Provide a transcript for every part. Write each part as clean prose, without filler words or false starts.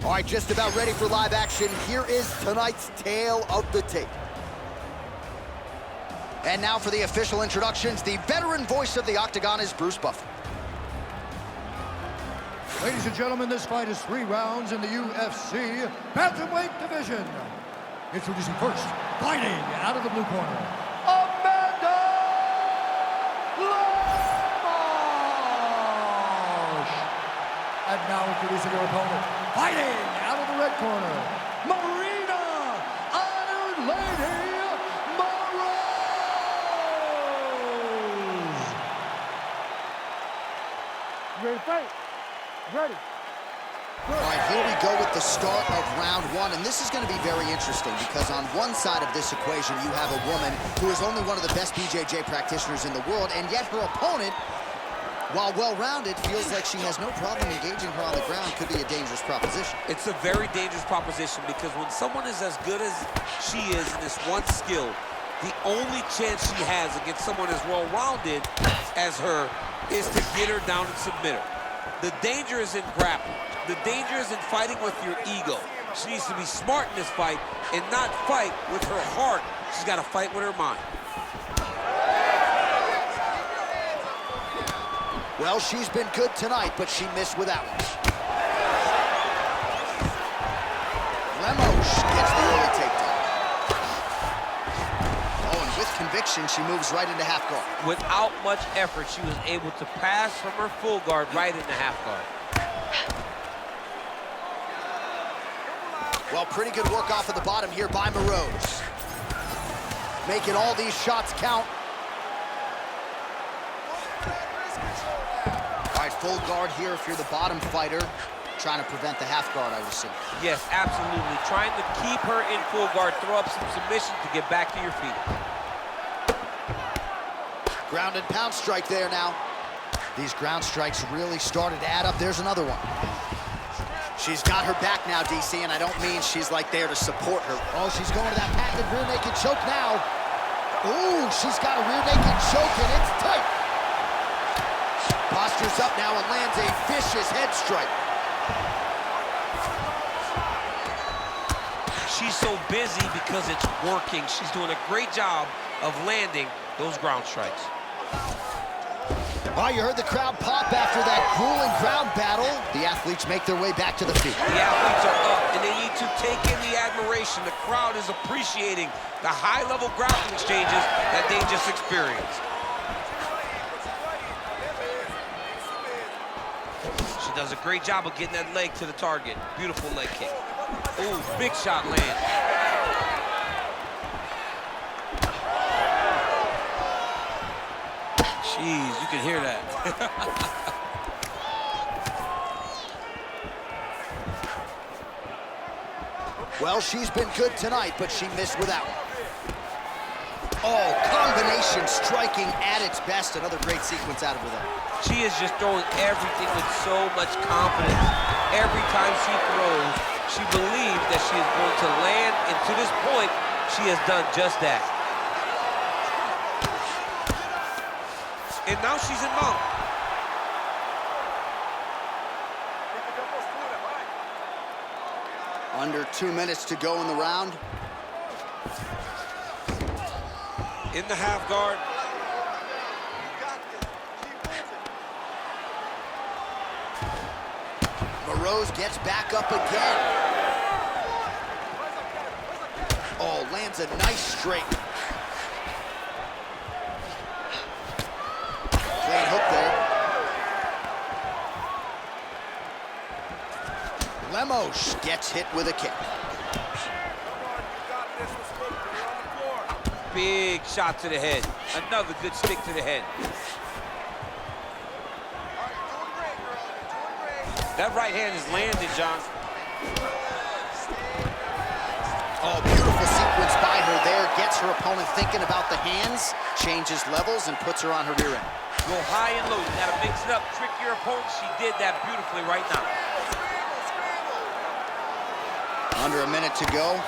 All right, just about ready for live action. Here is tonight's tale of the tape. And now for the official introductions, the veteran voice of the Octagon is Bruce Buffer. Ladies and gentlemen, this fight is 3 rounds in the UFC Bantamweight division. Introducing first, fighting out of the blue corner, Lemos! And now introducing her opponent, fighting out of the red corner, Maryna, Iron Lady, Moroz! Ready to fight? Ready. All right, here we go with the start of round 1, and this is going to be very interesting because on one side of this equation, you have a woman who is only one of the best BJJ practitioners in the world, and yet her opponent, while well-rounded, feels like she has no problem engaging her on the ground. Could be a dangerous proposition. It's a very dangerous proposition because when someone is as good as she is in this one skill, the only chance she has against someone as well-rounded as her is to get her down and submit her. The danger is in grappling. The danger is in fighting with your ego. She needs to be smart in this fight and not fight with her heart. She's got to fight with her mind. Well, she's been good tonight, but she missed with that one. Lemos gets the early takedown. Oh, and with conviction, she moves right into half guard. Without much effort, she was able to pass from her full guard right into half guard. Well, pretty good work off of the bottom here by Moroz. Making all these shots count. All right, full guard here if you're the bottom fighter. Trying to prevent the half guard, I would assume. Yes, absolutely. Trying to keep her in full guard, throw up some submission to get back to your feet. Ground and pound strike there now. These ground strikes really started to add up. There's another one. She's got her back now, DC, and I don't mean she's like there to support her. Oh, she's going to that patented rear naked choke now. Ooh, she's got a rear naked choke, and it's tight. Postures up now and lands a vicious head strike. She's so busy because it's working. She's doing a great job of landing those ground strikes. Oh, you heard the crowd pop after that grueling ground battle. The athletes make their way back to the feet. The athletes are up, and they need to take in the admiration. The crowd is appreciating the high-level grappling exchanges that they just experienced. She does a great job of getting that leg to the target. Beautiful leg kick. Ooh, big shot lands. Jeez, you can hear that. Well, she's been good tonight, but she missed with that one. Oh, combination striking at its best. Another great sequence out of her there. She is just throwing everything with so much confidence. Every time she throws, she believes that she is going to land, and to this point, she has done just that. And now she's in mount. Under 2 minutes to go in the round. In the half guard. Moroz gets back up again. Oh, lands a nice straight. Clean hook there. Lemos gets hit with a kick. Big shot to the head. Another good stick to the head. That right hand is landed, John. Oh, beautiful sequence by her there. Gets her opponent thinking about the hands, changes levels, and puts her on her rear end. Go high and low. You gotta mix it up. Trick your opponent. She did that beautifully right now. Under a minute to go.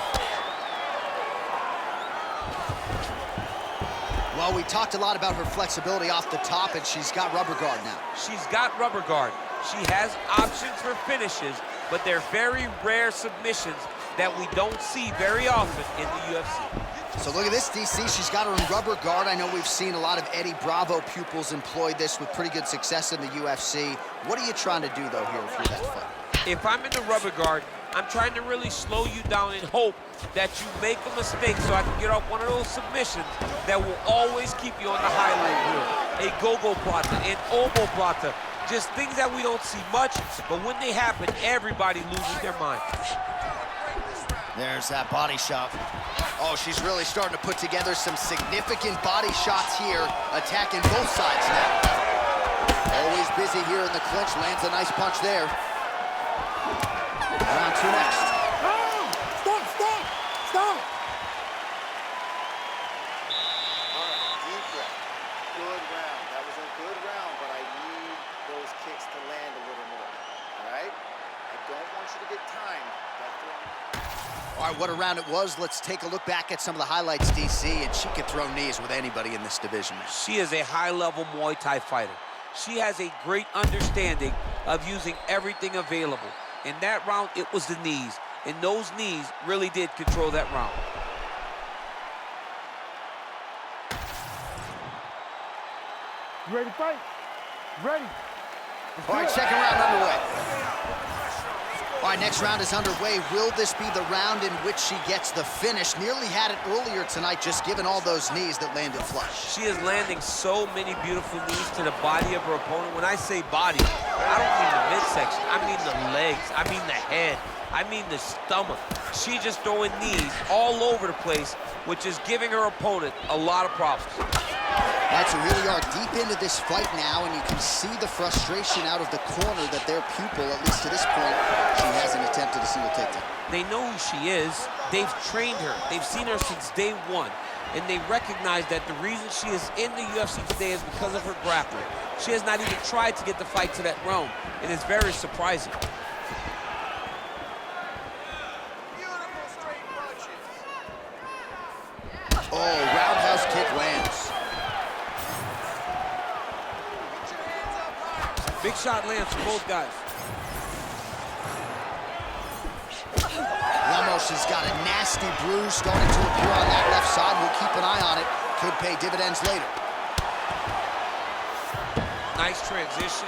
Well, we talked a lot about her flexibility off the top, and she's got rubber guard now. She's got rubber guard. She has options for finishes, but they're very rare submissions that we don't see very often in the UFC. So look at this, DC. She's got her in rubber guard. I know we've seen a lot of Eddie Bravo pupils employ this with pretty good success in the UFC. What are you trying to do, though, here if you're that fight? If I'm in the rubber guard, I'm trying to really slow you down and hope that you make a mistake so I can get off one of those submissions that will always keep you on the highlight reel. A go-go plata, an obo plata, just things that we don't see much, but when they happen, everybody loses their mind. There's that body shot. Oh, she's really starting to put together some significant body shots here, attacking both sides now. Always busy here in the clinch, lands a nice punch there. Round 2 next. Stop! All right, deep breath. Good round. That was a good round, but I need those kicks to land a little more. All right? I don't want you to get timed. All right, what a round it was. Let's take a look back at some of the highlights, DC, and she could throw knees with anybody in this division. She is a high-level Muay Thai fighter. She has a great understanding of using everything available. In that round, it was the knees, and those knees really did control that round. You ready to fight? Ready. All right, second round underway. All right, next round is underway. Will this be the round in which she gets the finish? Nearly had it earlier tonight, just given all those knees that landed flush. She is landing so many beautiful knees to the body of her opponent. When I say body, I don't mean the midsection. I mean the legs. I mean the head. I mean the stomach. She's just throwing knees all over the place, which is giving her opponent a lot of problems. All right, so here we are deep into this fight now, and you can see the frustration out of the corner that their pupil, at least to this point, she hasn't attempted a single takedown. They know who she is. They've trained her. They've seen her since day one, and they recognize that the reason she is in the UFC today is because of her grappling. She has not even tried to get the fight to that realm. It is very surprising. Oh, roundhouse kick lands. Big shot lands for both guys. Lemos has got a nasty bruise starting to appear on that left side. We'll keep an eye on it. Could pay dividends later. Nice transition.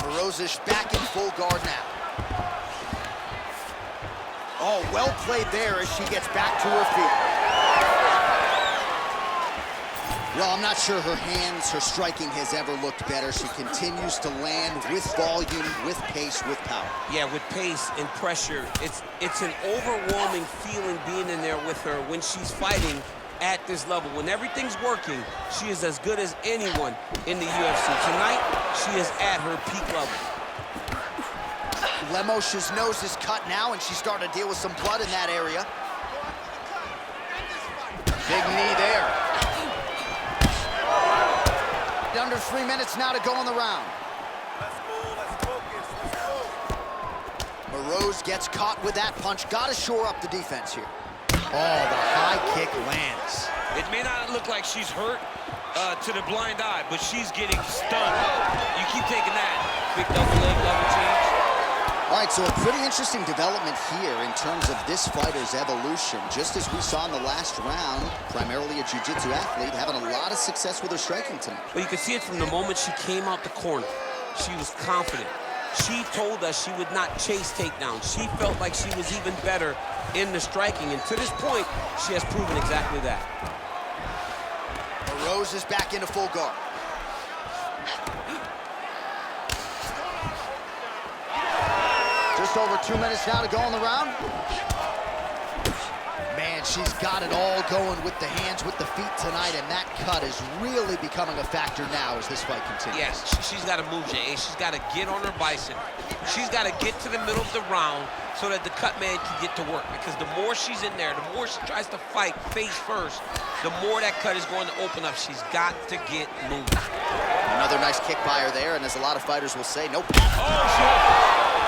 Moroz is back in full guard now. Oh, well played there as she gets back to her feet. Well, I'm not sure her hands, her striking has ever looked better. She continues to land with volume, with pace, with power. Yeah, with pace and pressure. It's an overwhelming feeling being in there with her when she's fighting at this level. When everything's working, she is as good as anyone in the UFC. Tonight, she is at her peak level. Lemos' nose is cut now, and she's starting to deal with some blood in that area. Big knee there. Under 3 minutes now to go in the round. Let's focus. Moroz gets caught with that punch. Got to shore up the defense here. Oh, the high kick lands. It may not look like she's hurt to the blind eye, but she's getting stunned. You keep taking that. Big double leg, double change. All right, so a pretty interesting development here in terms of this fighter's evolution. Just as we saw in the last round, primarily a jiu-jitsu athlete, having a lot of success with her striking tonight. Well, you can see it from the moment she came out the corner. She was confident. She told us she would not chase takedowns. She felt like she was even better in the striking, and to this point, she has proven exactly that. Moroz is back into full guard. Just over 2 minutes now to go in the round. Man, she's got it all going with the hands, with the feet tonight, and that cut is really becoming a factor now as this fight continues. Yes, she's got to move, Jay. She's got to get on her bison. She's got to get to the middle of the round so that the cut man can get to work, because the more she's in there, the more she tries to fight face first, the more that cut is going to open up. She's got to get moving. Another nice kick by her there, and as a lot of fighters will say, nope. Oh,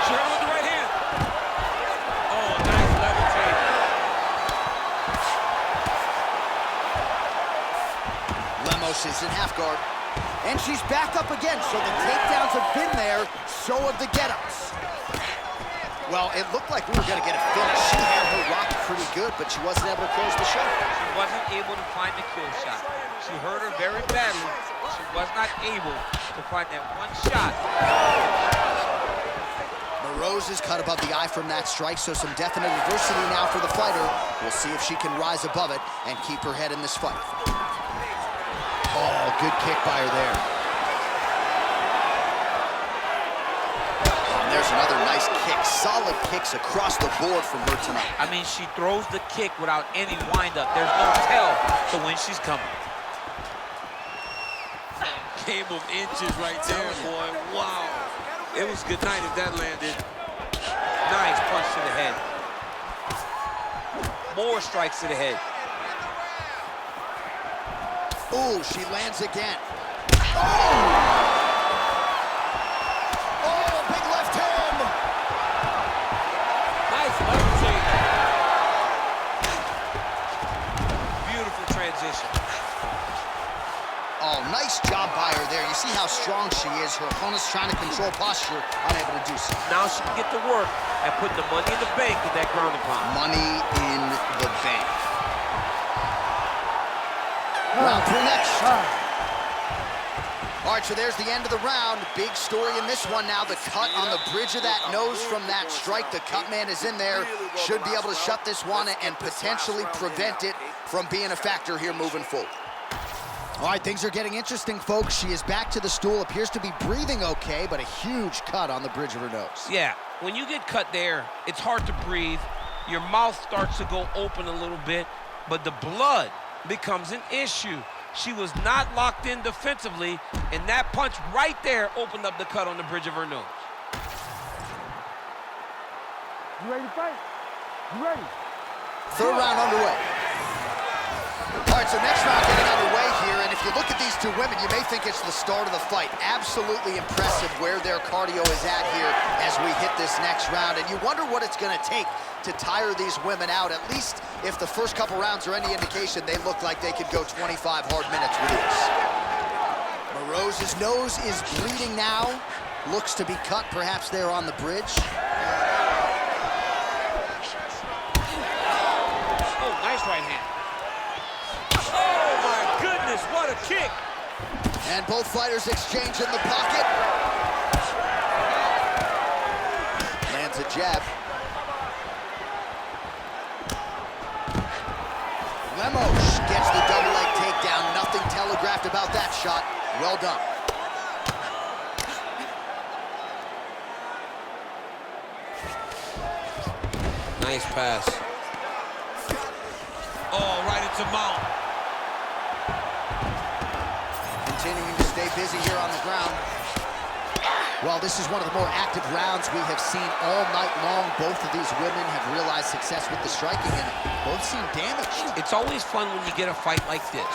she hurt with the right hand. Oh, nice level change. Lemos is in half guard. And she's back up again, so the takedowns have been there, so have the get-ups. Well, it looked like we were going to get a finish. She had her rocked pretty good, but she wasn't able to close the show. She wasn't able to find the kill shot. She hurt her very badly. She was not able to find that one shot. Moroz is cut above the eye from that strike, so some definite adversity now for the fighter. We'll see if she can rise above it and keep her head in this fight. Oh, good kick by her there. And there's another nice kick. Solid kicks across the board from her tonight. I mean, she throws the kick without any wind-up. There's no tell to when she's coming. Game of inches right there, boy. Wow. It was good night if that landed. Nice punch to the head. More strikes to the head. Ooh, she lands again. Oh! Oh, big left hand! Nice leveraging. Beautiful transition. Oh, nice job by her there. You see how strong she is. Her opponent's trying to control posture, unable to do so. Now she can get to work and put the money in the bank with that ground and pound. Money in the bank. Round 3 next. All right, so there's the end of the round. Big story in this one now. The cut on the bridge of that nose from that strike. The cut man is in there. Should be able to shut this one and potentially prevent it from being a factor here moving forward. All right, things are getting interesting, folks. She is back to the stool, appears to be breathing okay, but a huge cut on the bridge of her nose. Yeah, when you get cut there, it's hard to breathe. Your mouth starts to go open a little bit, but the blood becomes an issue. She was not locked in defensively, and that punch right there opened up the cut on the bridge of her nose. You ready to fight? You ready? Third round underway. All right, so next round getting underway here, and if you look at these two women, you may think it's the start of the fight. Absolutely impressive where their cardio is at here as we hit this next round, and you wonder what it's going to take to tire these women out. At least if the first couple rounds are any indication, they look like they could go 25 hard minutes with this. Moroz's nose is bleeding now. Looks to be cut, perhaps there on the bridge. Oh, nice right hand. What a kick! And both fighters exchange in the pocket. Lands a jab. Lemos gets the double leg takedown. Nothing telegraphed about that shot. Well done. Nice pass. Oh, right into mount. Continuing to stay busy here on the ground. Well, this is one of the more active rounds we have seen all night long. Both of these women have realized success with the striking, and both seem damaged. It's always fun when you get a fight like this,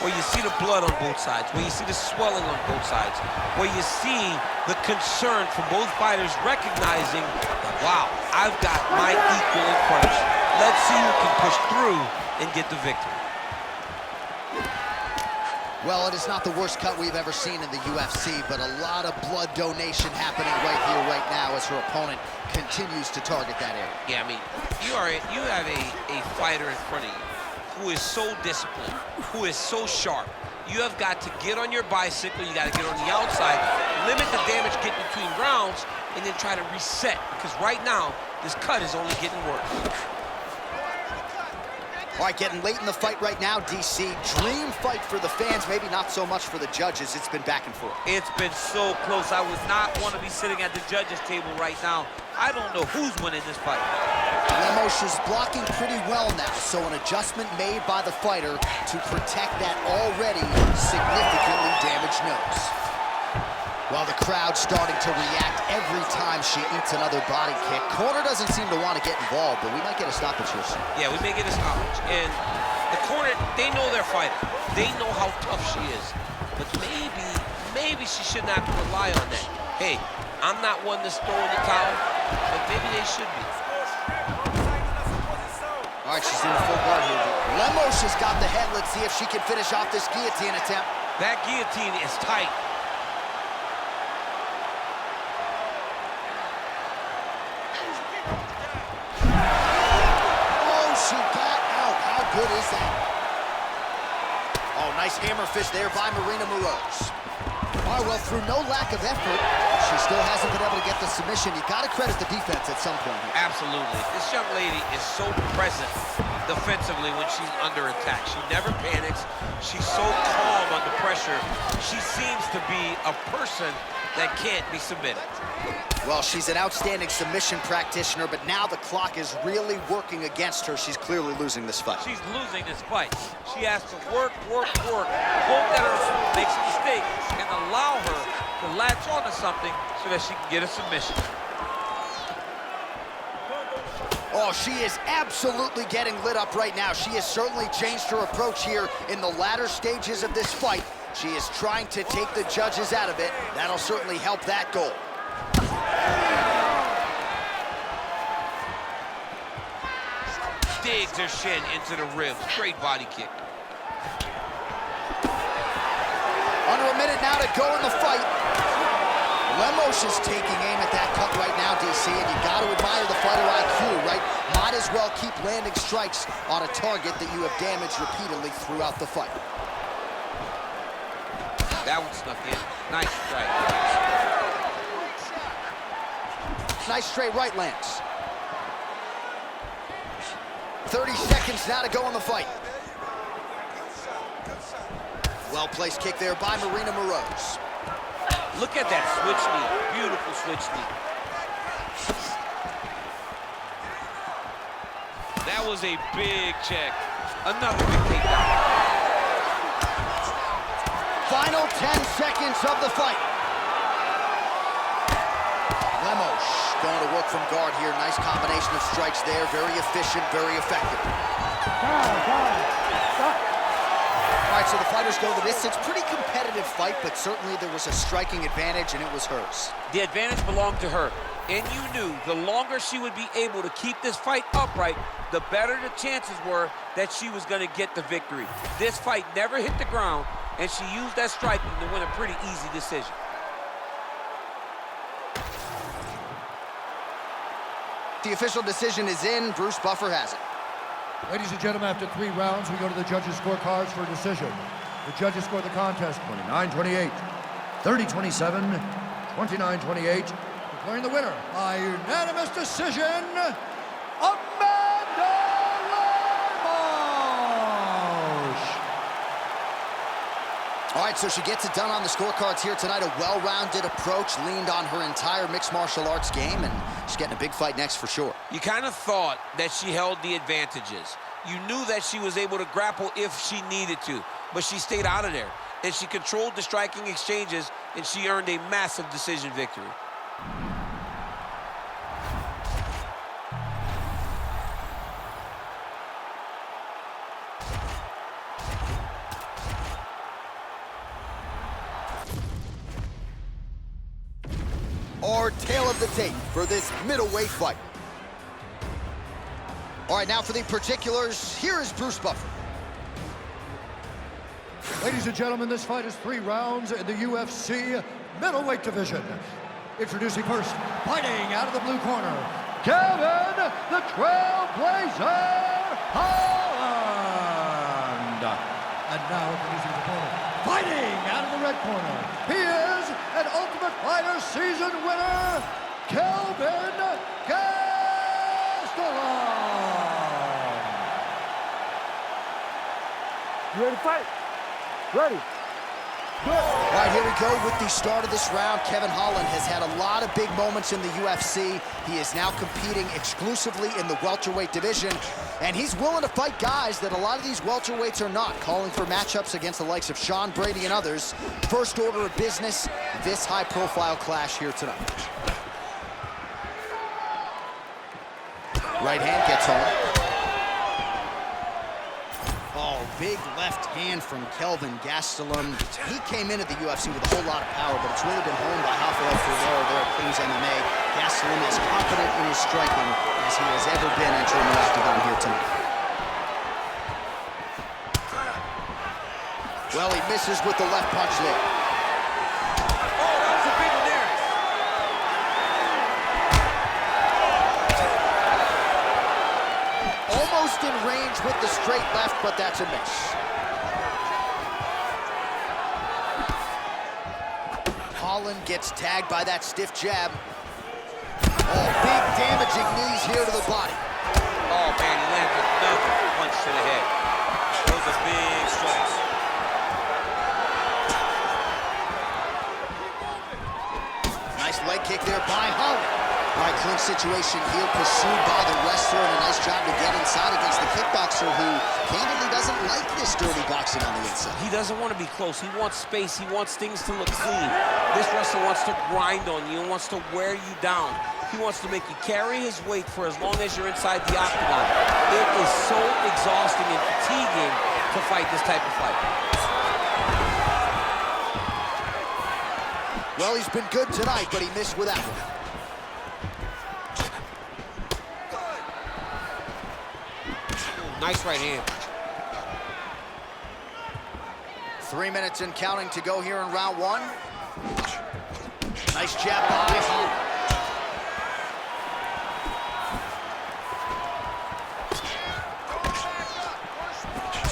where you see the blood on both sides, where you see the swelling on both sides, where you see the concern from both fighters recognizing that, wow, I've got my equal in front of me. Let's see who can push through and get the victory. Well, it is not the worst cut we've ever seen in the UFC, but a lot of blood donation happening right here, right now, as her opponent continues to target that area. Yeah, I mean, you have a fighter in front of you who is so disciplined, who is so sharp. You have got to get on your bicycle, you got to get on the outside, limit the damage getting between rounds, and then try to reset, because right now, this cut is only getting worse. All right, getting late in the fight right now, DC. Dream fight for the fans, maybe not so much for the judges. It's been back and forth. It's been so close. I would not want to be sitting at the judges' table right now. I don't know who's winning this fight. Lemos is blocking pretty well now, so an adjustment made by the fighter to protect that already significantly damaged nose. Well, the crowd's starting to react every time she eats another body kick. Corner doesn't seem to want to get involved, but we might get a stoppage here soon. Yeah, we may get a stoppage. And the corner, they know their fighter. They know how tough she is. But maybe she should not rely on that. Hey, I'm not one that's throwing the towel, but maybe they should be. All right, she's in full guard here. Lemos has got the head. Let's see if she can finish off this guillotine attempt. That guillotine is tight. Oh, she got out. How good is that? Oh, nice hammer fist there by Maryna Moroz. All right, well, through no lack of effort, she still hasn't been able to get the submission. You got to credit the defense at some point here. Absolutely. This young lady is so present defensively when she's under attack. She never panics. She's so calm under pressure. She seems to be a person that can't be submitted. Well, she's an outstanding submission practitioner, but now the clock is really working against her. She's clearly losing this fight. She's losing this fight. She has to work, hope that her opponent makes a mistake, and allow her to latch onto something so that she can get a submission. Oh, she is absolutely getting lit up right now. She has certainly changed her approach here in the latter stages of this fight. She is trying to take the judges out of it. That'll certainly help that goal. Digs her shin into the ribs. Great body kick. Under a minute now to go in the fight. Lemos is taking aim at that cut right now, DC, and you got to admire the fighter IQ, right? Might as well keep landing strikes on a target that you have damaged repeatedly throughout the fight. That one snuck in. Nice strike. Nice straight right lands. 30 seconds now to go in the fight. Well-placed kick there by Maryna Moroz. Look at that switch knee. Beautiful switch knee. That was a big check. Another big takedown. Final 10 seconds of the fight. Lemos going to work from guard here. Nice combination of strikes there. Very efficient, very effective. All right, so the fighters go the distance. Pretty competitive fight, but certainly there was a striking advantage, and it was hers. The advantage belonged to her, and you knew the longer she would be able to keep this fight upright, the better the chances were that she was going to get the victory. This fight never hit the ground, and she used that striking to win a pretty easy decision. The official decision is in. Bruce Buffer has it. Ladies and gentlemen, after 3 rounds, we go to the judges' scorecards for a decision. The judges score the contest 29-28, 30-27, 29-28, declaring the winner by unanimous decision, Amanda Lemos. All right, so she gets it done on the scorecards here tonight. A well-rounded approach, leaned on her entire mixed martial arts game, and she's getting a big fight next for sure. You kind of thought that she held the advantages. You knew that she was able to grapple if she needed to, but she stayed out of there, and she controlled the striking exchanges, and she earned a massive decision victory. Our tail of the tape for this middleweight fight. All right, now for the particulars, here is Bruce Buffer. Ladies and gentlemen, this fight is 3 rounds in the UFC middleweight division. Introducing first, fighting out of the blue corner, Kelvin, the Trailblazer, Holland. And now introducing his opponent, fighting out of the red corner, he is an Ultimate Fighter season winner, Kelvin Gastelum. You ready to fight? Ready. Good. All right, here we go with the start of this round. Kevin Holland has had a lot of big moments in the UFC. He is now competing exclusively in the welterweight division, and he's willing to fight guys that a lot of these welterweights are not, calling for matchups against the likes of Sean Brady and others. First order of business, this high-profile clash here tonight. Right hand gets home. Oh, big left hand from Kelvin Gastelum. He came into the UFC with a whole lot of power, but it's really been honed by Rafael Ferreira there at Kings MMA. Gastelum as confident in his striking as he has ever been entering the octagon here tonight. Well, he misses with the left punch there. Oh, that was a big one there. Almost in range with the straight left, but that's a miss. Holland gets tagged by that stiff jab. Oh, big damaging knees here to the body. Oh, man, he landed another punch to the head. Those are big strikes. Nice leg kick there by Holland. All right, clinch situation here, pursued by the wrestler, and a nice job to get inside against the kickboxer who candidly doesn't like this dirty boxing on the inside. He doesn't want to be close. He wants space. He wants things to look clean. This wrestler wants to grind on you and wants to wear you down. He wants to make you carry his weight for as long as you're inside the octagon. It is so exhausting and fatiguing to fight this type of fight. Well, he's been good tonight, but he missed with that one. Nice right hand. 3 minutes and counting to go here in round one. Nice jab by Holland.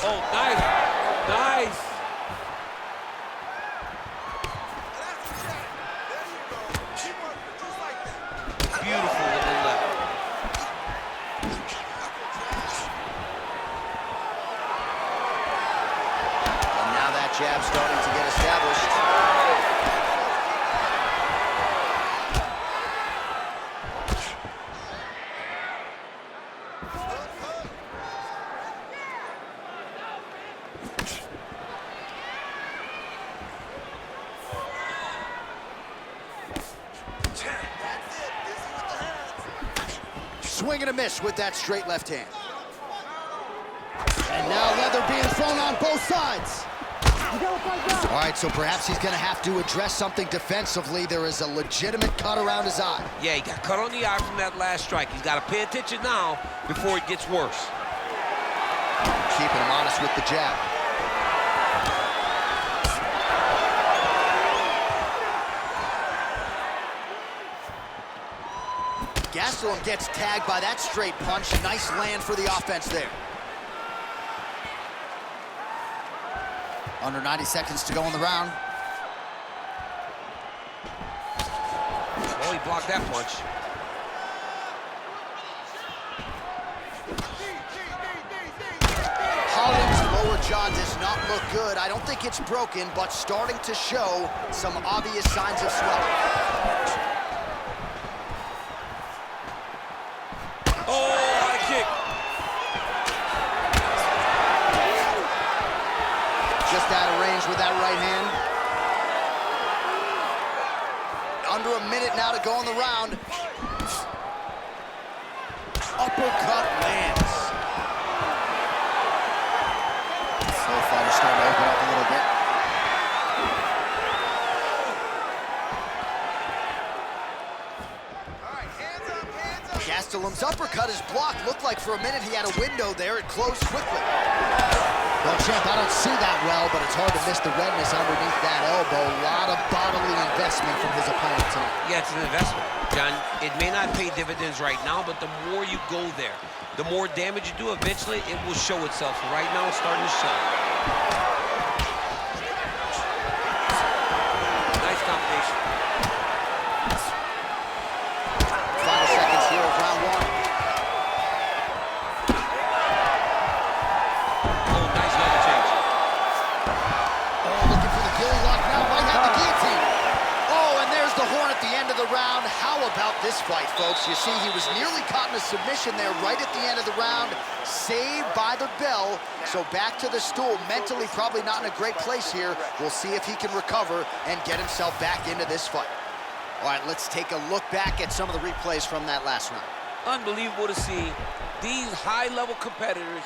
Oh, nice. Nice. Beautiful with the left. And now that jab starting to get established. Swing and a miss with that straight left hand. And now leather being thrown on both sides. All right, so perhaps he's going to have to address something defensively. There is a legitimate cut around his eye. Yeah, he got cut on the eye from that last strike. He's got to pay attention now before it gets worse. Keeping him honest with the jab. Gastelum gets tagged by that straight punch. Nice land for the offense there. Under 90 seconds to go in the round. Well, he blocked that punch. Holland's lower jaw does not look good. I don't think it's broken, but starting to show some obvious signs of swelling. Oh, high kick. Just out of range with that right hand. Under a minute now to go in the round. Uppercut lands. So far, we're starting to open up a little bit. Gastelum's uppercut is blocked. Looked like for a minute he had a window there. It closed quickly. Well, champ, I don't see that well, but it's hard to miss the redness underneath that elbow. A lot of bodily investment from his opponent tonight. Yeah, it's an investment, John. It may not pay dividends right now, but the more you go there, the more damage you do, eventually it will show itself. Right now, it's starting to show. Nice combination. Final seconds here of round one. Oh, nice level change. Oh, looking for the gilly lock now. Might have the guillotine. Oh, and there's the horn at the end of the round. How about this fight, folks? You see, he was nearly caught in a submission there right at the end of the round. Saved by the bell. So back to the stool. Mentally probably not in a great place here. We'll see if he can recover and get himself back into this fight. All right, let's take a look back at some of the replays from that last round. Unbelievable to see these high-level competitors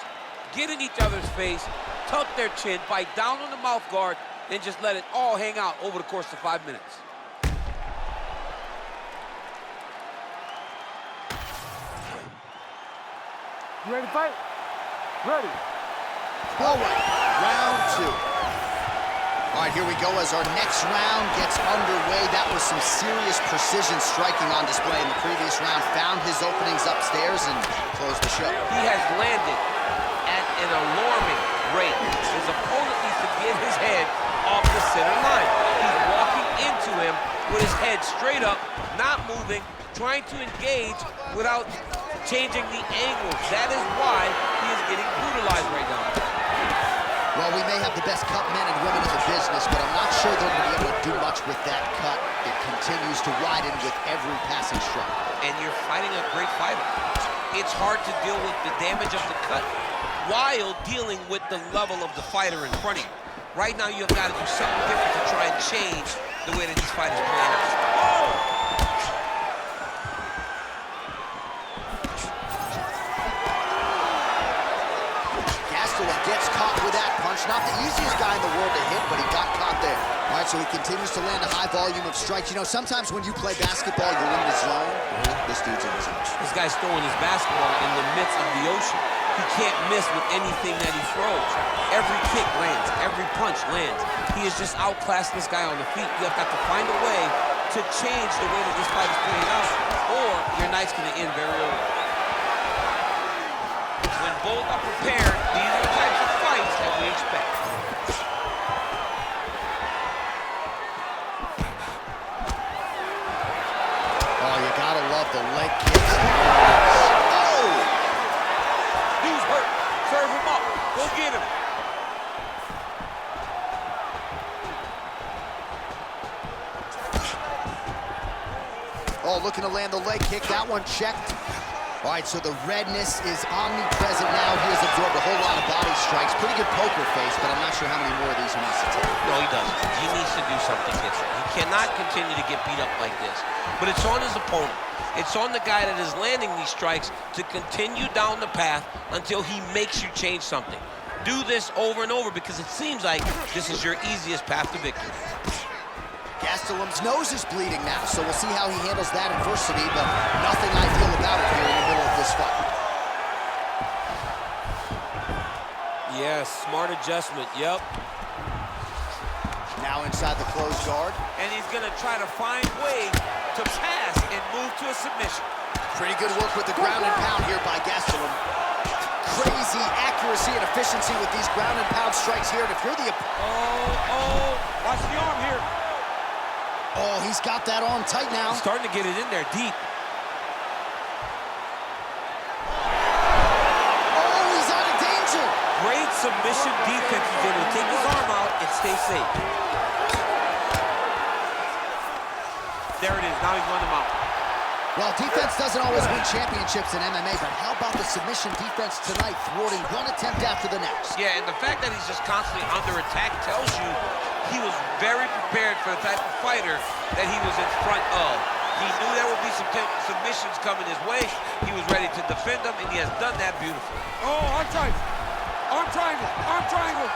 get in each other's face, tuck their chin, bite down on the mouth guard, and just let it all hang out over the course of 5 minutes. You ready to fight? Ready. All right, round two. All right, here we go as our next round gets underway. That was some serious precision striking on display in the previous round. Found his openings upstairs and closed the show. He has landed at an alarming rate. His opponent needs to get his head off the center line. He's walking into him with his head straight up, not moving, trying to engage without changing the angles. That is why he is getting brutalized right now. Well, we may have the best cut men and women in the business, but I'm not sure they're going to be able to do much with that cut. It continues to widen with every passing strike. And you're fighting a great fighter. It's hard to deal with the damage of the cut while dealing with the level of the fighter in front of you. Right now, you've got to do something different to try and change the way that these fighters play out. Oh! Gastelum gets caught with that punch. Not the easiest guy in the world to hit, but he got caught there. All right, so he continues to land a high volume of strikes. You know, sometimes when you play basketball, you're in the zone. This dude's in the zone. This guy's throwing his basketball in the midst of the ocean. He can't miss with anything that he throws. Every kick lands, every punch lands. He has just outclassed this guy on the feet. You have got to find a way to change the way that this fight is playing out, or your night's going to end very early. When both are prepared, these are the types of fights that we expect. Oh, you gotta love the leg kicks. Oh! Dude's hurt. Serve him up. Go get him. Oh, looking to land the leg kick. That one checked. All right, so the redness is omnipresent now. He has absorbed a whole lot of body strikes. Pretty good poker face, but I'm not sure how many more of these he needs to take. No, he doesn't. He needs to do something different. He cannot continue to get beat up like this. But it's on his opponent. It's on the guy that is landing these strikes to continue down the path until he makes you change something. Do this over and over because it seems like this is your easiest path to victory. Gastelum's nose is bleeding now, so we'll see how he handles that adversity, but nothing ideal about it here in the middle of this fight. Yes, smart adjustment, yep. Now inside the closed guard. And he's gonna try to find ways to pass and move to a submission. Pretty good work with the ground and pound here by Gastelum. Crazy accuracy and efficiency with these ground and pound strikes here, and if you're the... Watch the arm here. Oh, he's got that arm tight now. He's starting to get it in there deep. Oh, he's out of danger. Great submission defense. He's able to take his arm out and stay safe. There it is. Now he's run him out. Well, defense doesn't always win championships in MMA, but how about the submission defense tonight, thwarting one attempt after the next? Yeah, and the fact that he's just constantly under attack tells you he was very prepared for the type of fighter that he was in front of. He knew there would be some submissions coming his way. He was ready to defend them, and he has done that beautifully. Oh, arm triangle. Arm triangle. Arm triangle.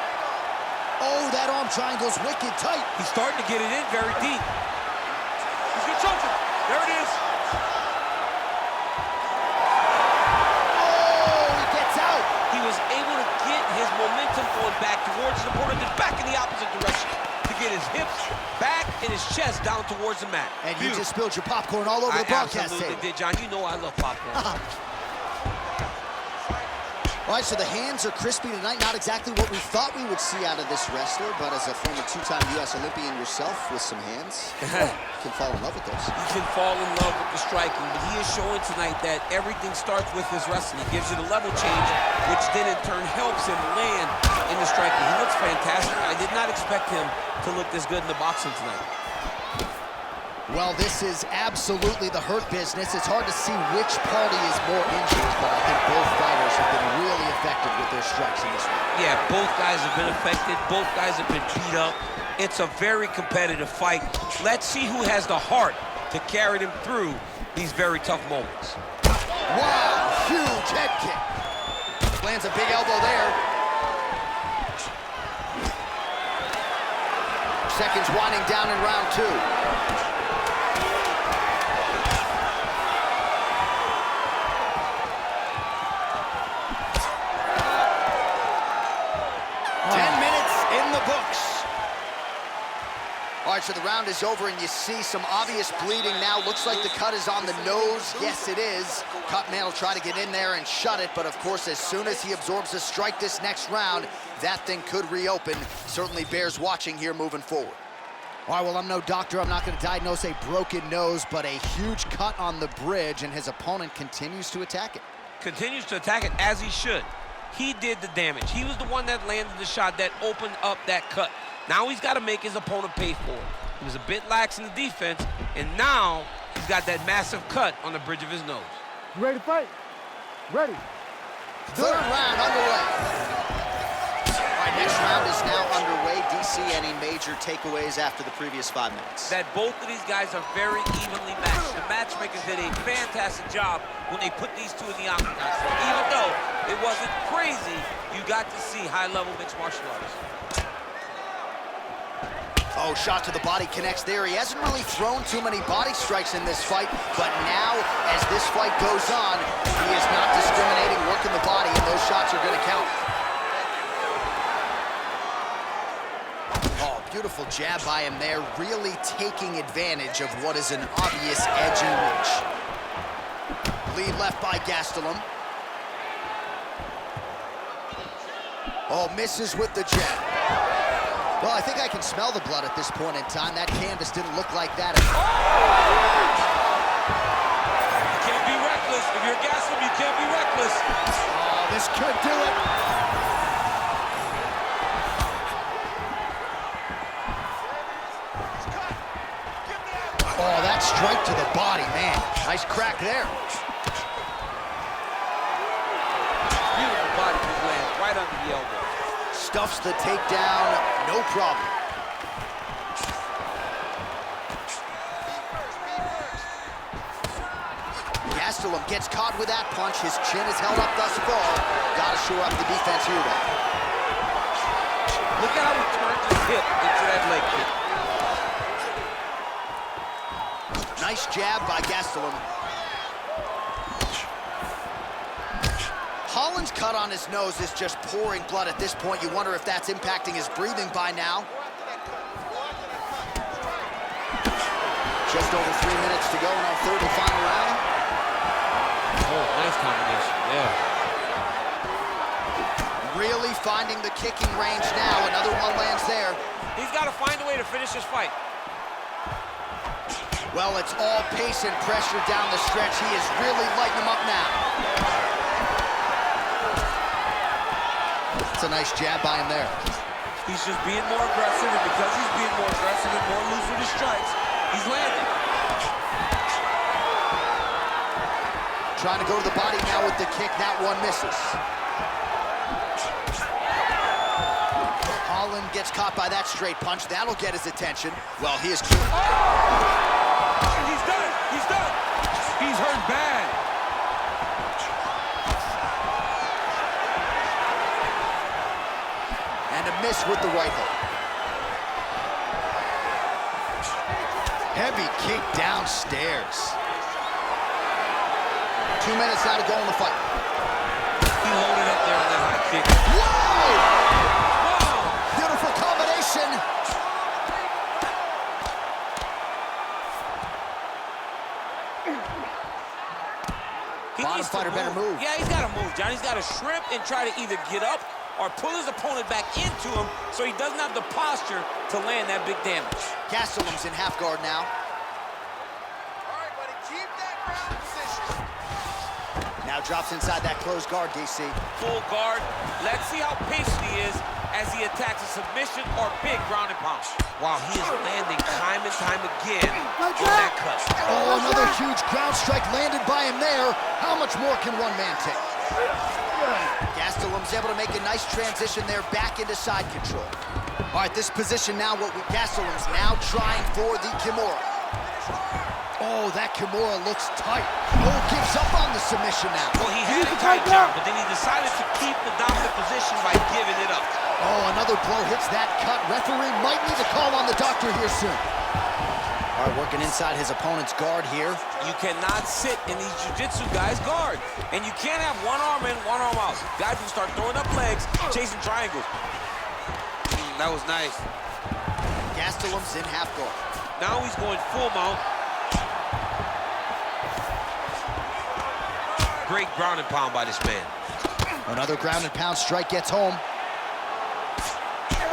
Oh, that arm triangle's wicked tight. He's starting to get it in very deep. He's gonna choke him. There it is. He was able to get his momentum going back towards his opponent and back in the opposite direction to get his hips back and his chest down towards the mat. And you just spilled your popcorn all over the broadcast table. I absolutely did, John. You know I love popcorn. All right, so the hands are crispy tonight. Not exactly what we thought we would see out of this wrestler, but as a former two-time U.S. Olympian yourself with some hands, you can fall in love with those. You can fall in love with the striking, but he is showing tonight that everything starts with his wrestling. He gives you the level change, which then in turn helps him land in the striking. He looks fantastic. I did not expect him to look this good in the boxing tonight. Well, this is absolutely the hurt business. It's hard to see which party is more injured, but I think both fighters have been really effective with their strikes in this one. Yeah, both guys have been affected. Both guys have been beat up. It's a very competitive fight. Let's see who has the heart to carry them through these very tough moments. Wow, huge head kick. Lands a big elbow there. Seconds winding down in round two. after the round is over and you see some obvious bleeding now. Looks like the cut is on the nose. Yes, it is. Cutman will try to get in there and shut it, but of course, as soon as he absorbs a strike this next round, that thing could reopen. Certainly bears watching here moving forward. All right, well, I'm no doctor. I'm not going to diagnose a broken nose, but a huge cut on the bridge, and his opponent continues to attack it. Continues to attack it as he should. He did the damage. He was the one that landed the shot that opened up that cut. Now he's got to make his opponent pay for it. He was a bit lax in the defense, and now he's got that massive cut on the bridge of his nose. You ready to fight? Ready. Third round underway. All right, next round is now underway. DC, any major takeaways after the previous 5 minutes? That both of these guys are very evenly matched. The matchmakers did a fantastic job when they put these two in the octagon. So even though it wasn't crazy, you got to see high-level mixed martial arts. Oh, shot to the body connects there. He hasn't really thrown too many body strikes in this fight, but now, as this fight goes on, he is not discriminating, working the body, and those shots are going to count. Oh, beautiful jab by him there, really taking advantage of what is an obvious edge and reach. Lead left by Gastelum. Oh, misses with the jab. Well, I think I can smell the blood at this point in time. That canvas didn't look like that at all. You can't be reckless. If you're Gastelum, you can't be reckless. Oh, this could do it. Oh, that strike to the body, man. Nice crack there. Beautiful body move lands right under the elbow. Stuffs the takedown, no problem. Gastelum gets caught with that punch. His chin is held up thus far. Gotta shore up the defense here, though. Look at how he turned his hip into that leg kick. Nice jab by Gastelum. Holland's cut on his nose is just pouring blood at this point. You wonder if that's impacting his breathing by now. Just over 3 minutes to go in our third and final round. Oh, nice combination, yeah. Really finding the kicking range now. Another one lands there. He's got to find a way to finish this fight. Well, it's all pace and pressure down the stretch. He is really lighting him up now. That's a nice jab by him there. He's just being more aggressive, and because he's being more aggressive and more loose with his strikes, he's landing. Trying to go to the body now with the kick. That one misses. Holland gets caught by that straight punch. That'll get his attention. Well, he is clear. Oh! He's done. He's done. He's hurt bad. And a miss with the right hook. Heavy kick downstairs. 2 minutes now to go in the fight. He loaded up there on that high kick. Whoa! Wow! Beautiful combination. Bottom fighter better move. Yeah, he's got to move, John. He's got to shrimp and try to either get up or pull his opponent back into him so he doesn't have the posture to land that big damage. Gastelum's in half guard now. All right, buddy, keep that ground position. Now drops inside that closed guard, DC. Full guard. Let's see how patient he is as he attacks a submission or big ground and pound. Wow, he is landing time and time again on that cut. Oh, another huge ground strike landed by him there. How much more can one man take? Gastelum's able to make a nice transition there back into side control. All right, this position now, Gastelum's now trying for the Kimura. Oh, that Kimura looks tight. Oh, gives up on the submission now. Well, he had it tight down, but then he decided to keep the dominant position by giving it up. Oh, another blow hits that cut. Referee might need to call on the doctor here soon. All right, working inside his opponent's guard here. You cannot sit in these jiu-jitsu guys' guard. And you can't have one arm in, one arm out. Guys will start throwing up legs, chasing triangles. That was nice. Gastelum's in half guard. Now he's going full mount. Great ground and pound by this man. Another ground and pound strike gets home.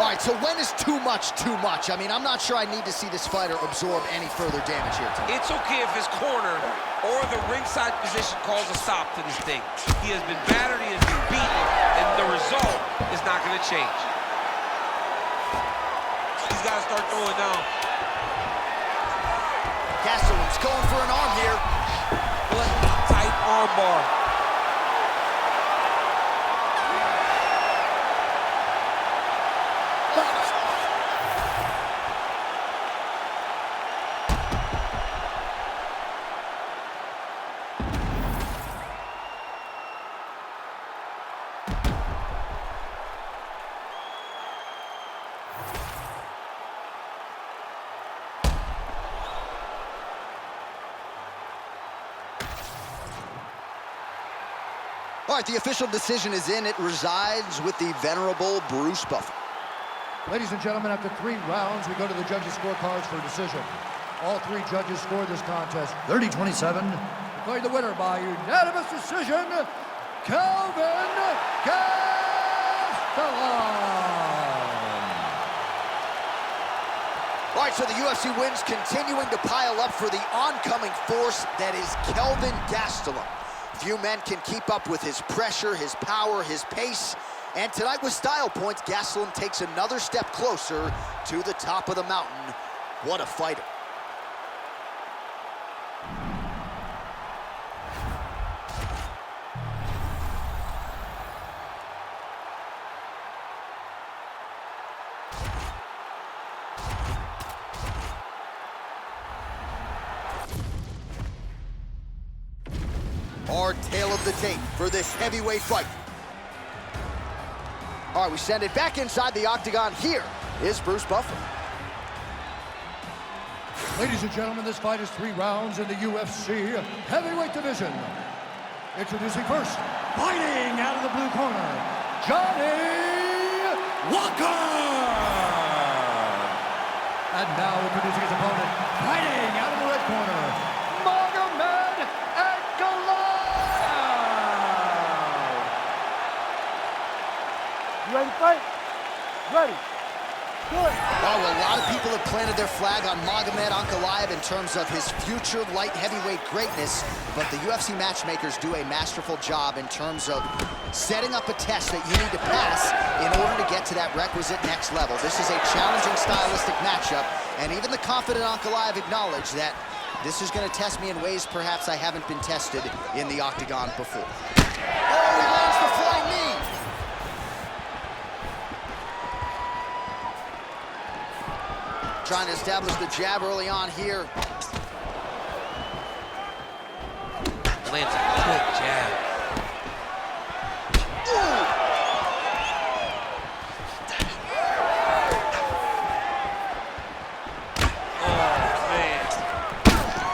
All right, so when is too much too much? I mean, I'm not sure I need to see this fighter absorb any further damage here tonight. It's okay if his corner or the ringside position calls a stop to this thing. He has been battered, he has been beaten, and the result is not going to change. He's got to start throwing down. Gastelum's going for an arm here. What tight arm bar. All right, the official decision is in. It resides with the venerable Bruce Buffer. Ladies and gentlemen, after 3 rounds, we go to the judges' scorecards for decision. All 3 judges scored this contest 30-27. Declared the winner by unanimous decision, Kelvin Gastelum. All right, so the UFC wins, continuing to pile up for the oncoming force that is Kelvin Gastelum. Few men can keep up with his pressure, his power, his pace. And tonight with style points, Gastelum takes another step closer to the top of the mountain. What a fighter. Our tale of the tape for this heavyweight fight. All right, we send it back inside the octagon. Here is Bruce Buffer. Ladies and gentlemen, this fight is 3 rounds in the UFC heavyweight division. Introducing first, fighting out of the blue corner, Johnny Walker. And now introducing his opponent, fighting out of the red corner, Magomed Ankalaev. You ready to fight? Ready. Good. Oh, well, a lot of people have planted their flag on Magomed Ankalaev in terms of his future light heavyweight greatness, but the UFC matchmakers do a masterful job in terms of setting up a test that you need to pass in order to get to that requisite next level. This is a challenging stylistic matchup, and even the confident Ankalaev acknowledged that this is going to test me in ways perhaps I haven't been tested in the octagon before. Oh, he lands the flying knee! Trying to establish the jab early on here. Lands a quick jab.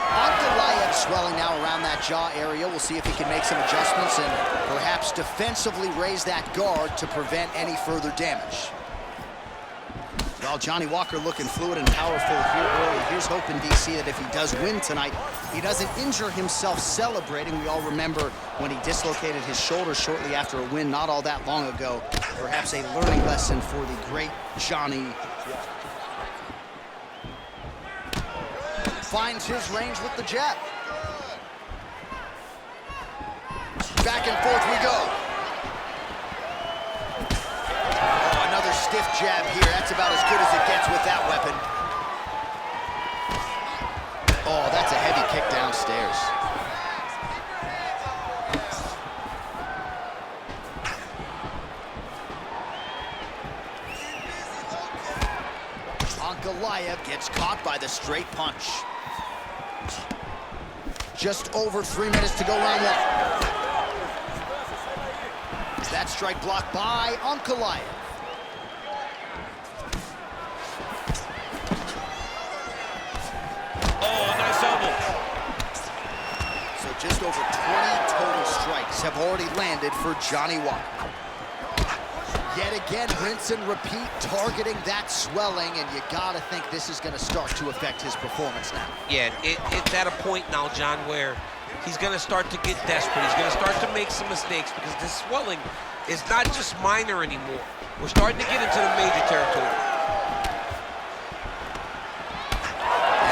Ankalaev swelling now around that jaw area. We'll see if he can make some adjustments and perhaps defensively raise that guard to prevent any further damage. Well, Johnny Walker looking fluid and powerful here early. Here's hoping, DC, that if he does win tonight, he doesn't injure himself celebrating. We all remember when he dislocated his shoulder shortly after a win not all that long ago. Perhaps a learning lesson for the great Johnny Walker. Finds his range with the jab. Back and forth we go. Stiff jab here. That's about as good as it gets with that weapon. Oh, that's a heavy kick downstairs. Ankalaev gets caught by the straight punch. Just over 3 minutes to go round 1. That strike blocked by Ankalaev. Just over 20 total strikes have already landed for Johnny Walker. Yet again, rinse and repeat, targeting that swelling, and you gotta think this is gonna start to affect his performance now. Yeah, it's at a point now, John, where he's gonna start to get desperate. He's gonna start to make some mistakes because this swelling is not just minor anymore. We're starting to get into the major territory.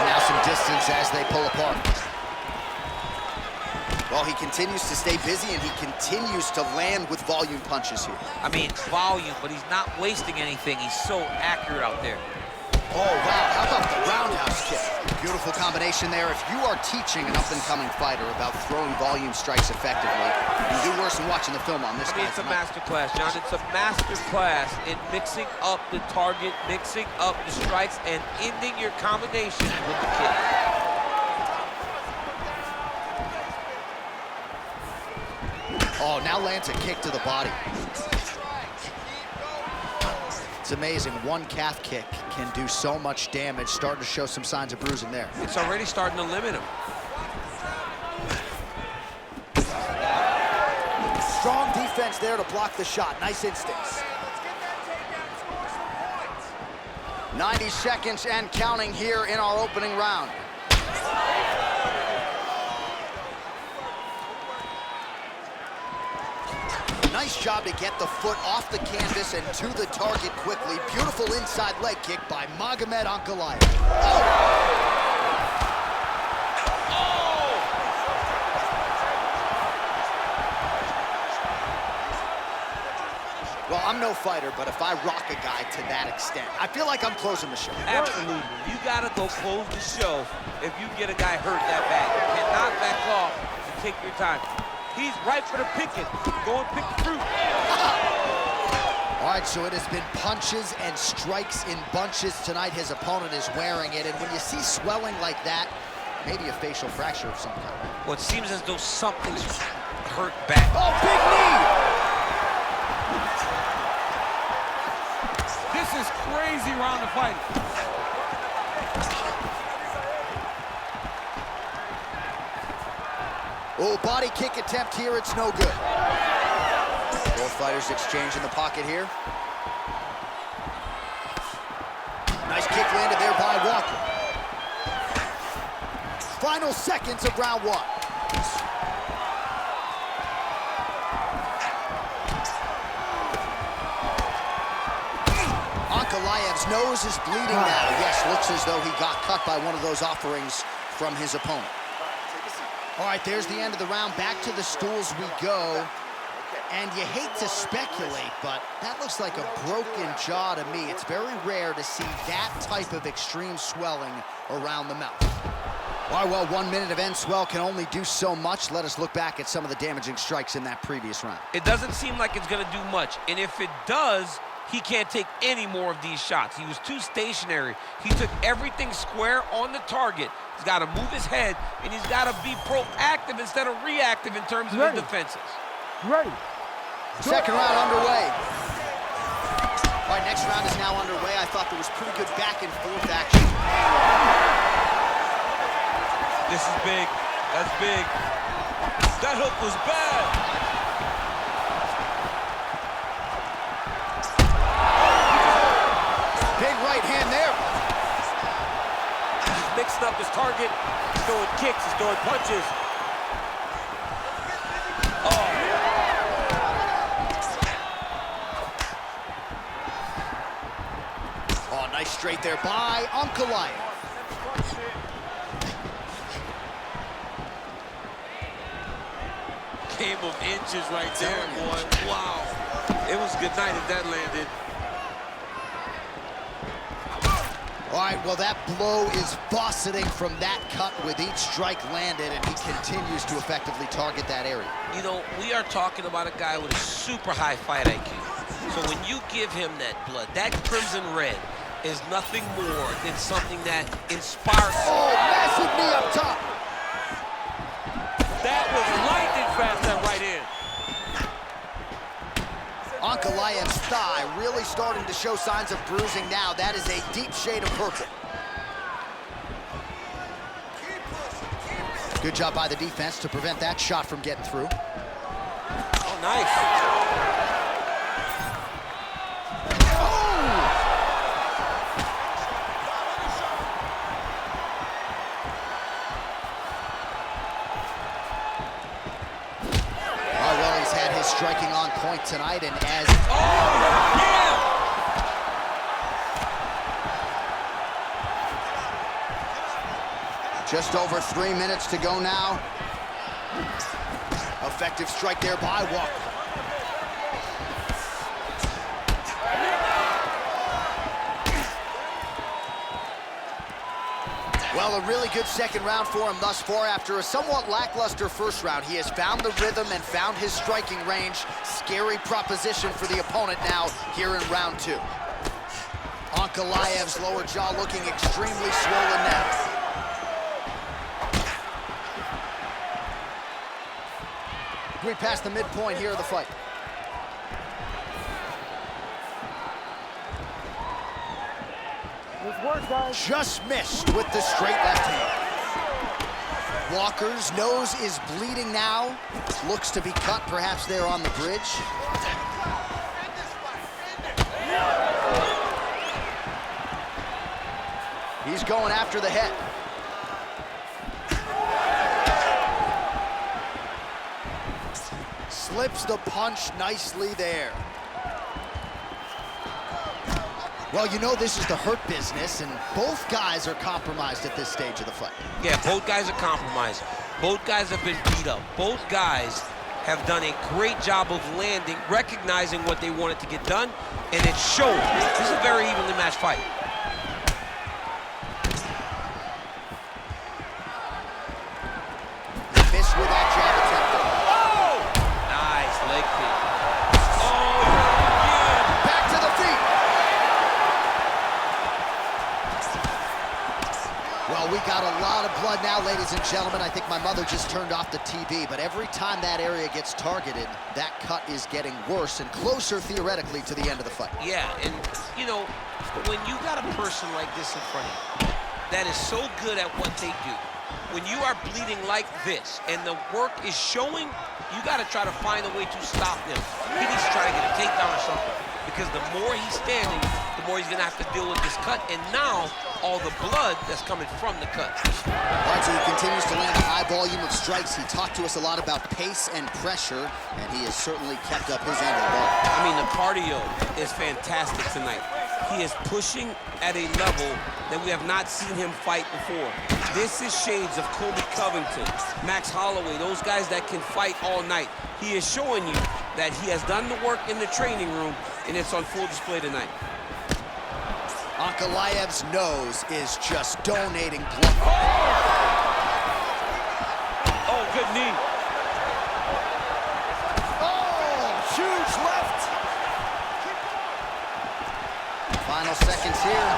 And now some distance as they pull apart. Well, he continues to stay busy, and he continues to land with volume punches here. I mean, volume, but he's not wasting anything. He's so accurate out there. Oh, wow, how about the roundhouse kick? Beautiful combination there. If you are teaching an up-and-coming fighter about throwing volume strikes effectively, you do worse than watching the film on this guy. It's a master class, John. It's a master class in mixing up the target, mixing up the strikes, and ending your combination with the kick. Oh, now lands a kick to the body. It's amazing. One calf kick can do so much damage. Starting to show some signs of bruising there. It's already starting to limit him. Strong defense there to block the shot. Nice instincts. 90 seconds and counting here in our opening round. Nice job to get the foot off the canvas and to the target quickly. Beautiful inside leg kick by Magomed Ankalaev. Well, I'm no fighter, but if I rock a guy to that extent, I feel like I'm closing the show. Absolutely. You gotta go close the show if you get a guy hurt that bad. You cannot back off and take your time. He's right for the picking. Go and pick the fruit. All right, so it has been punches and strikes in bunches tonight. His opponent is wearing it, and when you see swelling like that, maybe a facial fracture of some kind. Well, it seems as though something's hurt bad. Oh, big knee! This is crazy round of fighting. Oh, body kick attempt here, it's no good. Both fighters exchange in the pocket here. Nice kick landed there by Walker. Final seconds of round one. Ankalaev's nose is bleeding now. Yes, looks as though he got cut by one of those offerings from his opponent. All right, there's the end of the round. Back to the stools we go. And you hate to speculate, but that looks like a broken jaw to me. It's very rare to see that type of extreme swelling around the mouth. All right, well, 1 minute of end swell can only do so much. Let us look back at some of the damaging strikes in that previous round. It doesn't seem like it's gonna do much. And if it does, he can't take any more of these shots. He was too stationary. He took everything square on the target. He's got to move his head, and he's got to be proactive instead of reactive in terms of his defenses. Ready. Second round underway. All right, next round is now underway. I thought there was pretty good back and forth action. This is big. That's big. That hook was bad. Big right hand there. He's mixing up his target. He's throwing kicks. He's throwing punches. Oh, nice straight there by Ankalaev. Game of inches right there, boy. Wow. It was good night if that landed. All right, well, that blow is buffeting from that cut with each strike landed, and he continues to effectively target that area. You know, we are talking about a guy with a super high fight IQ. So when you give him that blood, that crimson red is nothing more than something that inspires. Oh, massive knee up top. That was lightning fast, that right hand. Ankalaev's thigh really starting to show signs of bruising now. That is a deep shade of purple. Good job by the defense to prevent that shot from getting through. Oh, nice. his striking on point tonight, and as... Oh, yeah! Just over 3 minutes to go now. Effective strike there by Walker. Well, a really good second round for him thus far. After a somewhat lackluster first round, he has found the rhythm and found his striking range. Scary proposition for the opponent now here in round 2. Ankalaev's lower jaw looking extremely swollen now. We passed the midpoint here of the fight. Let's work, guys. Just missed with the straight left hand. Walker's nose is bleeding now. Looks to be cut, perhaps there on the bridge. He's going after the head. Slips the punch nicely there. Well, you know this is the hurt business, and both guys are compromised at this stage of the fight. Yeah, both guys are compromised. Both guys have been beat up. Both guys have done a great job of landing, recognizing what they wanted to get done, and it showed. This is a very evenly matched fight. Missed with that jab attempt. Oh! Nice leg kick. Oh, yeah. Back to the feet. Well, we got a lot of blood now, ladies and gentlemen. I think my mother just turned off the TV, but every time that area gets targeted, that cut is getting worse and closer, theoretically, to the end of the fight. Yeah, and, you know, when you got a person like this in front of you that is so good at what they do, when you are bleeding like this and the work is showing, you got to try to find a way to stop him. He needs to try to get a takedown or something, because the more he's standing, the more he's going to have to deal with this cut, and now all the blood that's coming from the cut. All right, so he continues to land a high volume of strikes. He talked to us a lot about pace and pressure, and he has certainly kept up his end of the ball. I mean, the cardio is fantastic tonight. He is pushing at a level that we have not seen him fight before. This is shades of Kobe Covington, Max Holloway, those guys that can fight all night. He is showing you that he has done the work in the training room, and it's on full display tonight. Ankalaev's nose is just donating blood. Oh, good knee. Oh, huge left. Final seconds here.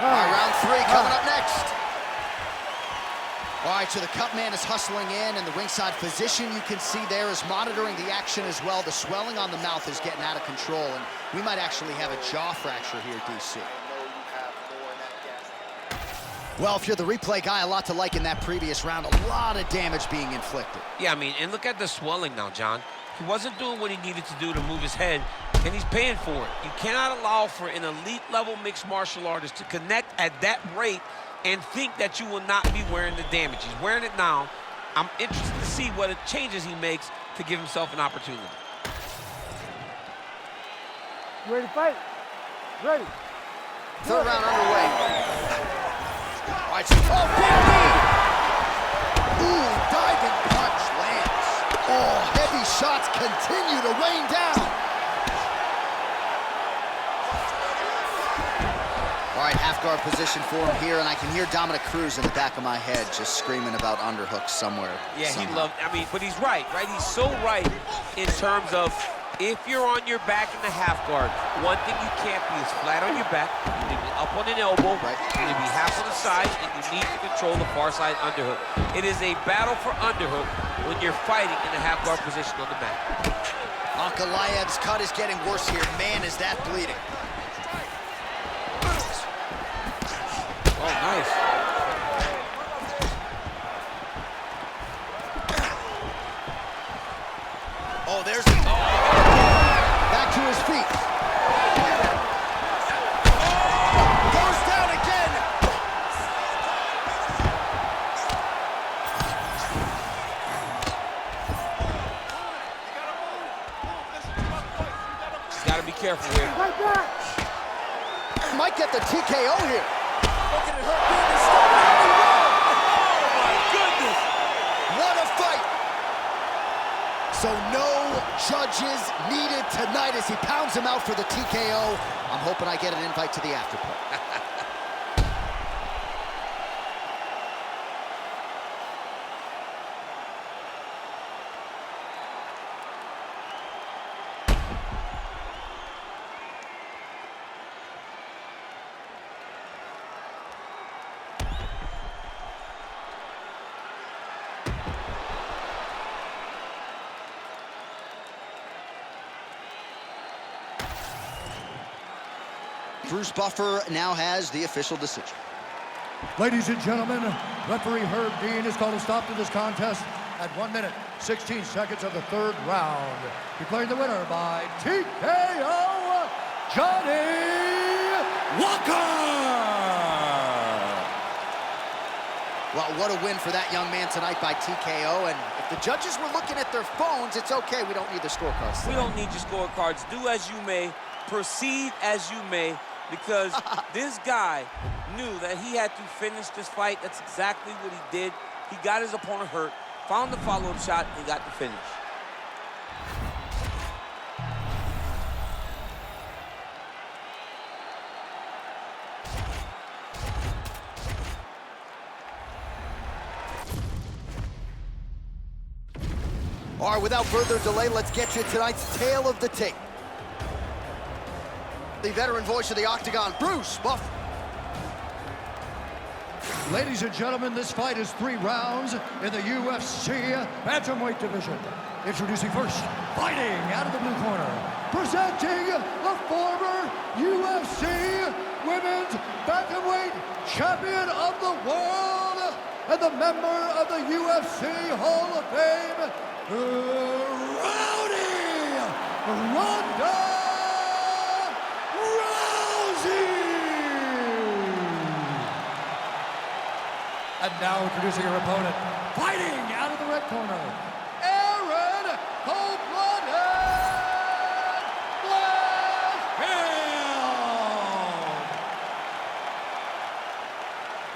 All right, round 3 coming up next. All right, so the cut man is hustling in, and the ringside physician you can see there is monitoring the action as well. The swelling on the mouth is getting out of control, and we might actually have a jaw fracture here, DC. Well, if you're the replay guy, a lot to like in that previous round. A lot of damage being inflicted. Yeah, I mean, and look at the swelling now, John. He wasn't doing what he needed to do to move his head, and he's paying for it. You cannot allow for an elite-level mixed martial artist to connect at that rate and think that you will not be wearing the damage. He's wearing it now. I'm interested to see what changes he makes to give himself an opportunity. Ready to fight? Ready. Third round underway. All right, so, oh, big knee! Ooh, diving punch lands. Oh, heavy shots continue to rain down. All right, half guard position for him here, and I can hear Dominic Cruz in the back of my head just screaming about underhooks somewhere. Yeah, somehow. he loved, I mean, but he's right? He's so right in terms of if you're on your back in the half guard, one thing you can't be is flat on your back. You need to be up on an elbow, right. You need to be half on the side, and you need to control the far side underhook. It is a battle for underhook when you're fighting in the half guard position on the mat. Ankalaev's cut is getting worse here. Man, is that bleeding. Oh, nice. Oh, there's the... Oh. Back to his feet. careful here. Right back. Might get the TKO here. Look at it hurt being the start. Oh my goodness! What a fight! So no judges needed tonight as he pounds him out for the TKO. I'm hoping I get an invite to the after party. Bruce Buffer now has the official decision. Ladies and gentlemen, referee Herb Dean has called a stop to this contest at 1 minute, 16 seconds of the third round. Declaring the winner by TKO, Johnny Walker! Well, what a win for that young man tonight by TKO. And if the judges were looking at their phones, it's okay. We don't need the scorecards. We don't need your scorecards. Do as you may, proceed as you may, because this guy knew that he had to finish this fight. That's exactly what he did. He got his opponent hurt, found the follow-up shot, and got the finish. All right, without further delay, let's get you tonight's tale of the tape. The veteran voice of the Octagon, Bruce Buffer. Ladies and gentlemen, this fight is 3 rounds in the UFC Bantamweight division. Introducing first, fighting out of the blue corner, presenting the former UFC Women's Bantamweight Champion of the World and the member of the UFC Hall of Fame, Ronda Rousey! And now introducing her opponent, fighting out of the red corner, Erin Blanchfield!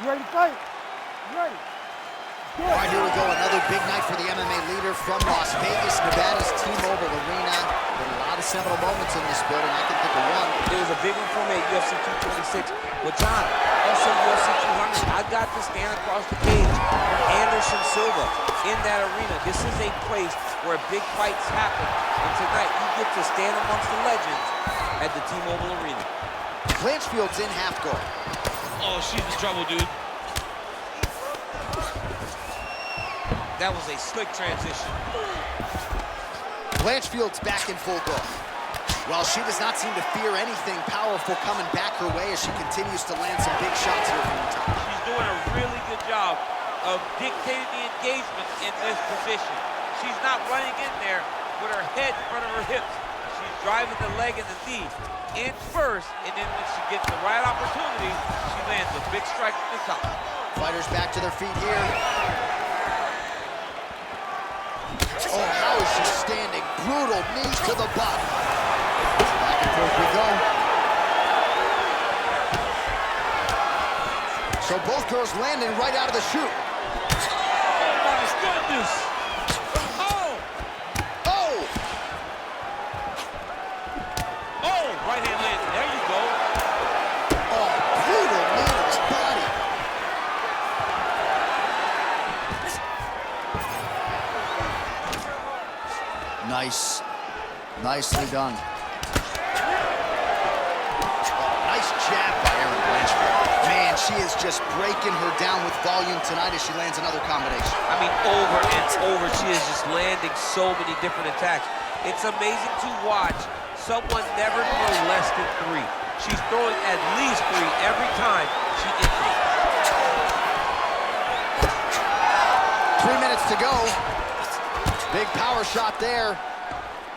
You ready to fight? You ready? All right, here we go. Another big night for the MMA leader from Las Vegas, Nevada's T-Mobile Arena. Been a lot of seminal moments in this building. I can think of one. It was a big one for me at UFC 226 with John. Also UFC 200. I got to stand across the cage from Anderson Silva in that arena. This is a place where big fights happen. And tonight you get to stand amongst the legends at the T-Mobile Arena. Blanchfield's in half guard. Oh, she's in trouble, dude. That was a slick transition. Blanchfield's back in full guard. Well, she does not seem to fear anything powerful coming back her way as she continues to land some big shots here from the top. She's doing a really good job of dictating the engagement in this position. She's not running in there with her head in front of her hips. She's driving the leg and the knee in first, and then when she gets the right opportunity, she lands a big strike at the top. Fighters back to their feet here. Oh, how is she standing? Brutal knees to the body. Back and forth we go. So both girls landing right out of the chute. Oh my goodness! Oh! Oh! Oh! Right hand landing. There you go. Oh, brutal knee to the body. Nice. Nicely done. Nice jab by Erin Blanchfield. Man, she is just breaking her down with volume tonight as she lands another combination. I mean, over and over, she is just landing so many different attacks. It's amazing to watch someone never throw less than 3. She's throwing at least 3 every time she impacts. 3 minutes to go. Big power shot there.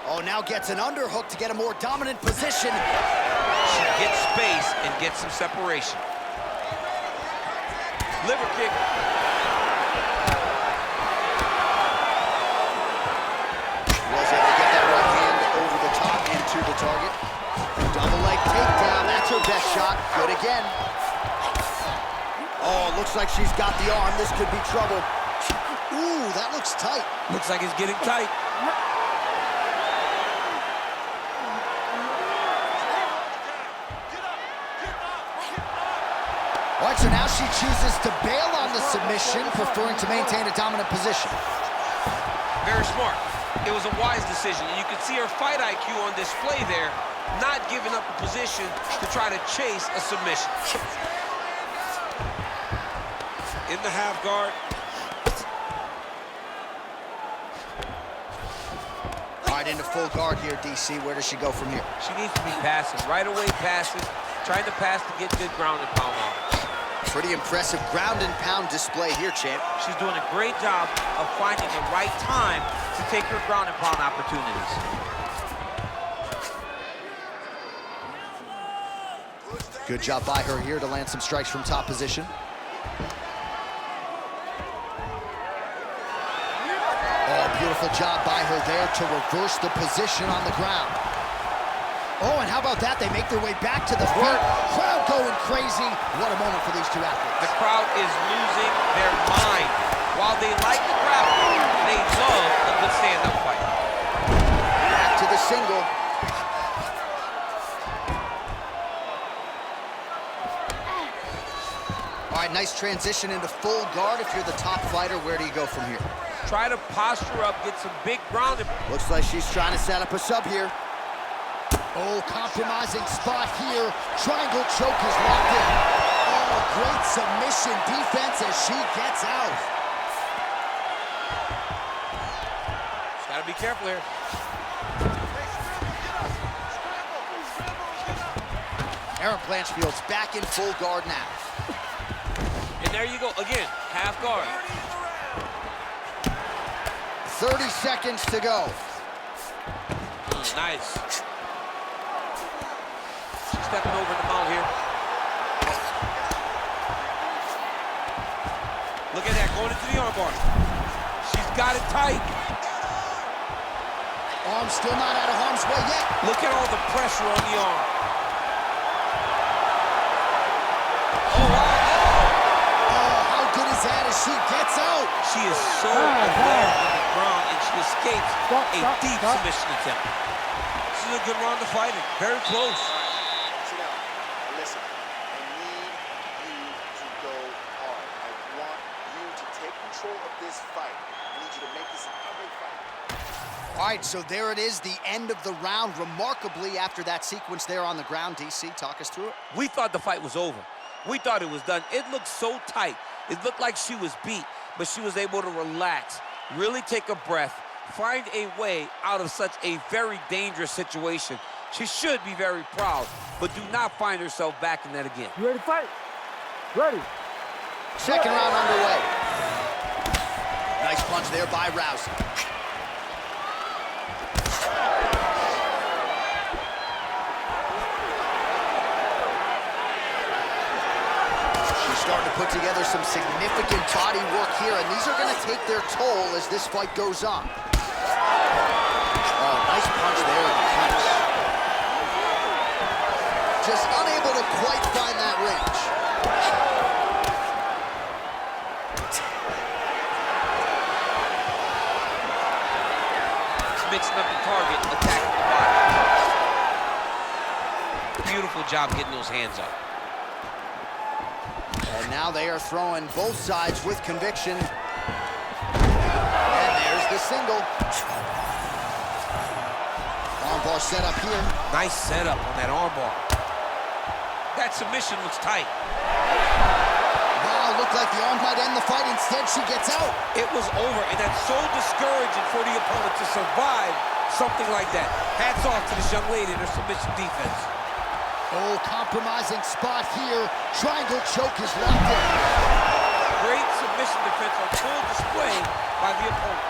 Oh, now gets an underhook to get a more dominant position. She gets space and gets some separation. Liver kick. Was able to get that right hand over the top into the target. shot, good again. Oh, looks like she's got the arm. This could be trouble. Ooh, that looks tight. Looks like it's getting tight. All right, so now she chooses to bail on the submission, preferring to maintain a dominant position. Very smart. It was a wise decision, and you can see her fight IQ on display there, not giving up a position to try to chase a submission. In the half guard. All right, into full guard here, DC. Where does she go from here? She needs to be passing, right away passing, trying to pass to get good ground and pound off. Pretty impressive ground and pound display here, champ. She's doing a great job of finding the right time to take her ground and pound opportunities. Good job by her here to land some strikes from top position. Oh, beautiful job by her there to reverse the position on the ground. Oh, and how about that? They make their way back to the feet. Crowd going crazy. What a moment for these two athletes. The crowd is losing their mind. While they like the grappling, they love a good stand-up fight. Back to the single. All right, nice transition into full guard. If you're the top fighter, where do you go from here? Try to posture up, get some big ground. Looks like she's trying to set up a sub here. Oh, compromising spot here. Triangle choke is locked in. Oh, great submission defense as she gets out. She's got to be careful here. Erin Blanchfield's back in full guard now. And there you go, again, half guard. 30 seconds to go. Nice. She's stepping over the mount here. Look at that, going into the armbar. She's got it tight. Arm still not out of harm's way yet. Look at all the pressure on the arm. Oh, wow. Oh, how good is that as she gets out? She is so aware on the ground, and she escapes a deep submission attempt. This is a good round of fighting. Very close. Sit down. Now listen, I need you to go hard. I want you to take control of this fight. I need you to make this an ugly fight. All right, so there it is, the end of the round. Remarkably, after that sequence there on the ground, DC, talk us through it. We thought the fight was over. We thought it was done. It looked so tight. It looked like she was beat, but she was able to relax, really take a breath, find a way out of such a very dangerous situation. She should be very proud, but do not find herself back in that again. You ready to fight? Ready. Second round underway. Nice punch there by Rousey. Starting to put together some significant body work here, and these are going to take their toll as this fight goes on. Oh, nice punch there in the clinch. Just unable to quite find that range. Mixing up the target, attacking the body. Beautiful job getting those hands up. And now they are throwing both sides with conviction. And there's the single. Armbar set up here. Nice setup on that armbar. That submission looks tight. Wow, looked like the arm might end the fight. Instead, she gets out. It was over, and that's so discouraging for the opponent to survive something like that. Hats off to this young lady and her submission defense. Oh, compromising spot here. Triangle choke is locked in. Great submission defense on full display by the opponent.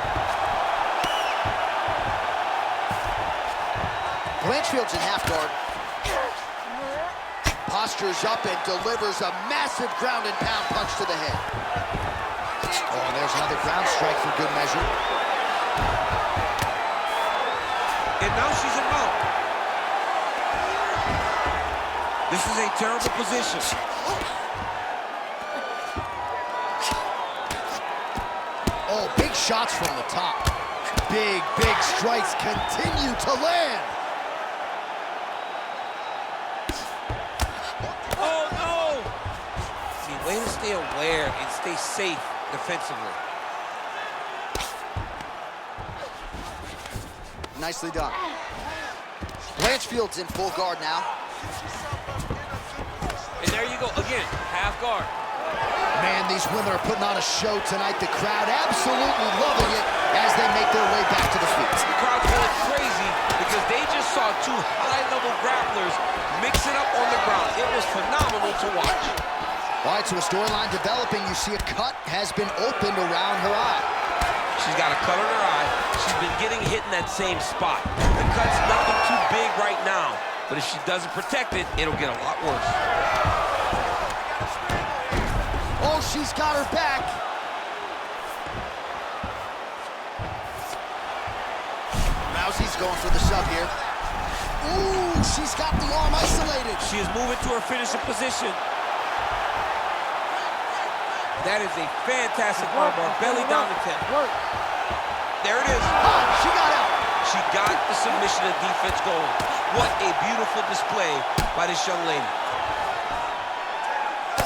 Blanchfield's in half guard. Postures up and delivers a massive ground and pound punch to the head. Oh, and there's another ground strike for good measure. And now she's in mount. This is a terrible position. Oh, big shots from the top. Big strikes continue to land. Oh, no! See, way to stay aware and stay safe defensively. Nicely done. Blanchfield's in full guard now. And there you go, again, half guard. Man, these women are putting on a show tonight. The crowd absolutely loving it as they make their way back to the feet. The crowd's going crazy because they just saw two high-level grapplers mix it up on the ground. It was phenomenal to watch. All right, so a storyline developing. You see a cut has been opened around her eye. She's got a cut on her eye. She's been getting hit in that same spot. The cut's nothing too big right now, but if she doesn't protect it, it'll get a lot worse. Oh, she's got her back. Rousey's going for the sub here. Ooh, she's got the arm isolated. She is moving to her finishing position. That is a fantastic armbar, belly down attempt. There it is. Oh, she got out. She got the submission and defense going. What a beautiful display by this young lady.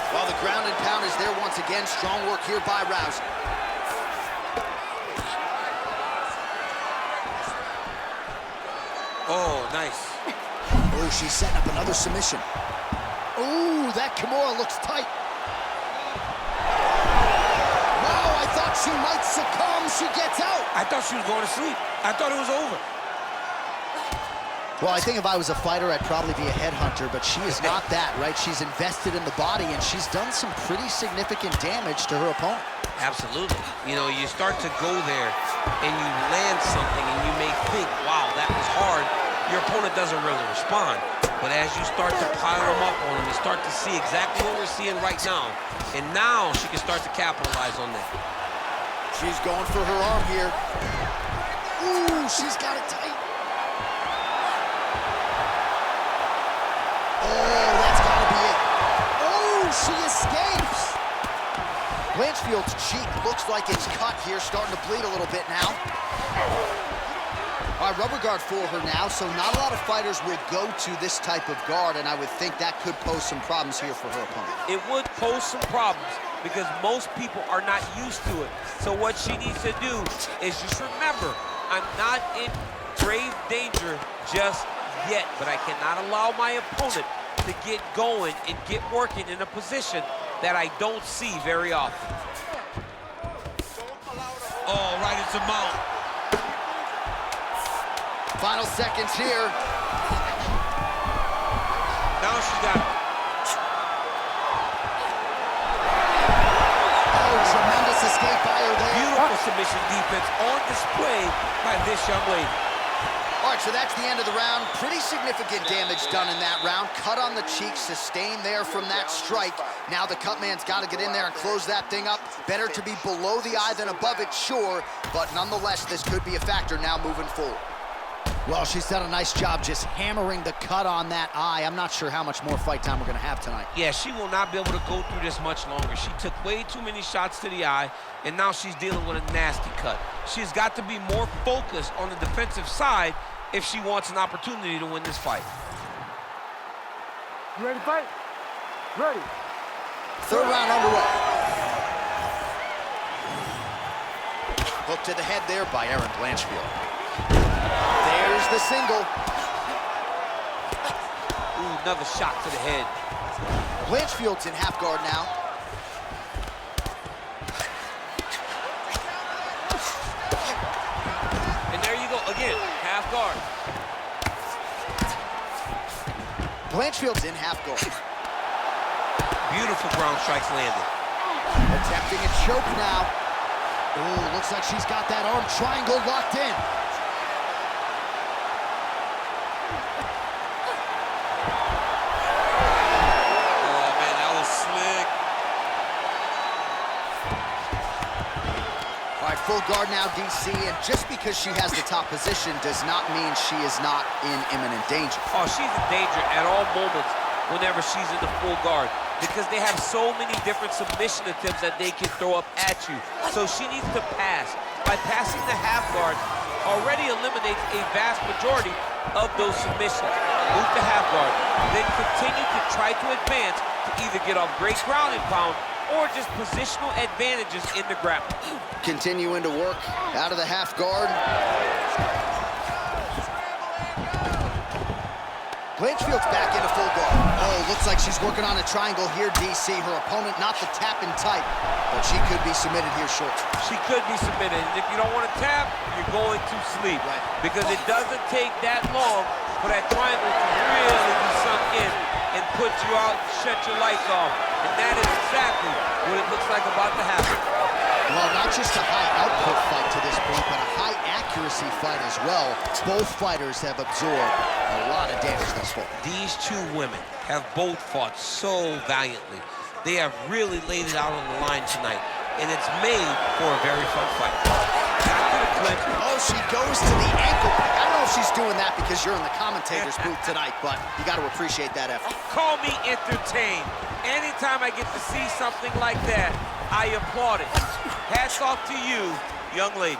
Well, the ground and pound is there once again. Strong work here by Rousey. Oh, nice. Oh, she's setting up another submission. Oh, that Kimura looks tight. Wow, I thought she might succumb. She gets out. I thought she was going to sleep. I thought it was over. Well, I think if I was a fighter, I'd probably be a headhunter, but she is not that, right? She's invested in the body, and she's done some pretty significant damage to her opponent. Absolutely. You know, you start to go there, and you land something, and you may think, wow, that was hard. Your opponent doesn't really respond. But as you start to pile them up on them, you start to see exactly what we're seeing right now. And now she can start to capitalize on that. She's going for her arm here. Ooh, she's got it tight. Oh, that's gotta be it. Oh, she escapes. Blanchfield's cheek looks like it's cut here, starting to bleed a little bit now. All right, rubber guard for her now, so not a lot of fighters will go to this type of guard, and I would think that could pose some problems here for her opponent. It would pose some problems because most people are not used to it. So what she needs to do is just remember, I'm not in grave danger just yet, but I cannot allow my opponent to get going and get working in a position that I don't see very often. Oh, right into mount. Final seconds here. Now she's got it. Oh, tremendous escape by her there. Beautiful submission defense on display by this young lady. All right, so that's the end of the round. Pretty significant damage done in that round. Cut on the cheek, sustained there from that strike. Now the cut man's got to get in there and close that thing up. Better to be below the eye than above it, sure, but nonetheless, this could be a factor now moving forward. Well, she's done a nice job just hammering the cut on that eye. I'm not sure how much more fight time we're going to have tonight. Yeah, she will not be able to go through this much longer. She took way too many shots to the eye, and now she's dealing with a nasty cut. She's got to be more focused on the defensive side if she wants an opportunity to win this fight. You ready to fight? Ready. Third round underway. Hook to the head there by Erin Blanchfield. There's the single. Ooh, another shot to the head. Blanchfield's in half guard now. And there you go, again, half guard. Blanchfield's in half guard. Beautiful ground strikes landed. Attempting a choke now. Ooh, looks like she's got that arm triangle locked in. Full guard now, DC, and just because she has the top position does not mean she is not in imminent danger. Oh, she's in danger at all moments. whenever she's in the full guard because they have so many different submission attempts that they can throw up at you. So she needs to pass. By passing the half guard, already eliminates a vast majority of those submissions. Move to half guard, then continue to try to advance to either get off great ground and pound or just positional advantages in the grappling. Continuing to work out of the half guard. Blanchfield's back into full guard. Oh, looks like she's working on a triangle here, DC. Her opponent not the tap in tight, but she could be submitted here short. She could be submitted, and if you don't want to tap, you're going to sleep. Right. Because it doesn't take that long for that triangle to really be sunk in and put you out, shut your lights off. And that is exactly what it looks like about to happen. Well, not just a high output fight to this point, but a high accuracy fight as well. Both fighters have absorbed a lot of damage thus far. These two women have both fought so valiantly. They have really laid it out on the line tonight, and it's made for a very fun fight. Back to the clinch. Oh, she goes to the ankle. I don't know if she's doing that because you're in the commentator's booth tonight, but you got to appreciate that effort. Call me entertained. Anytime I get to see something like that, I applaud it. Hats off to you, young lady.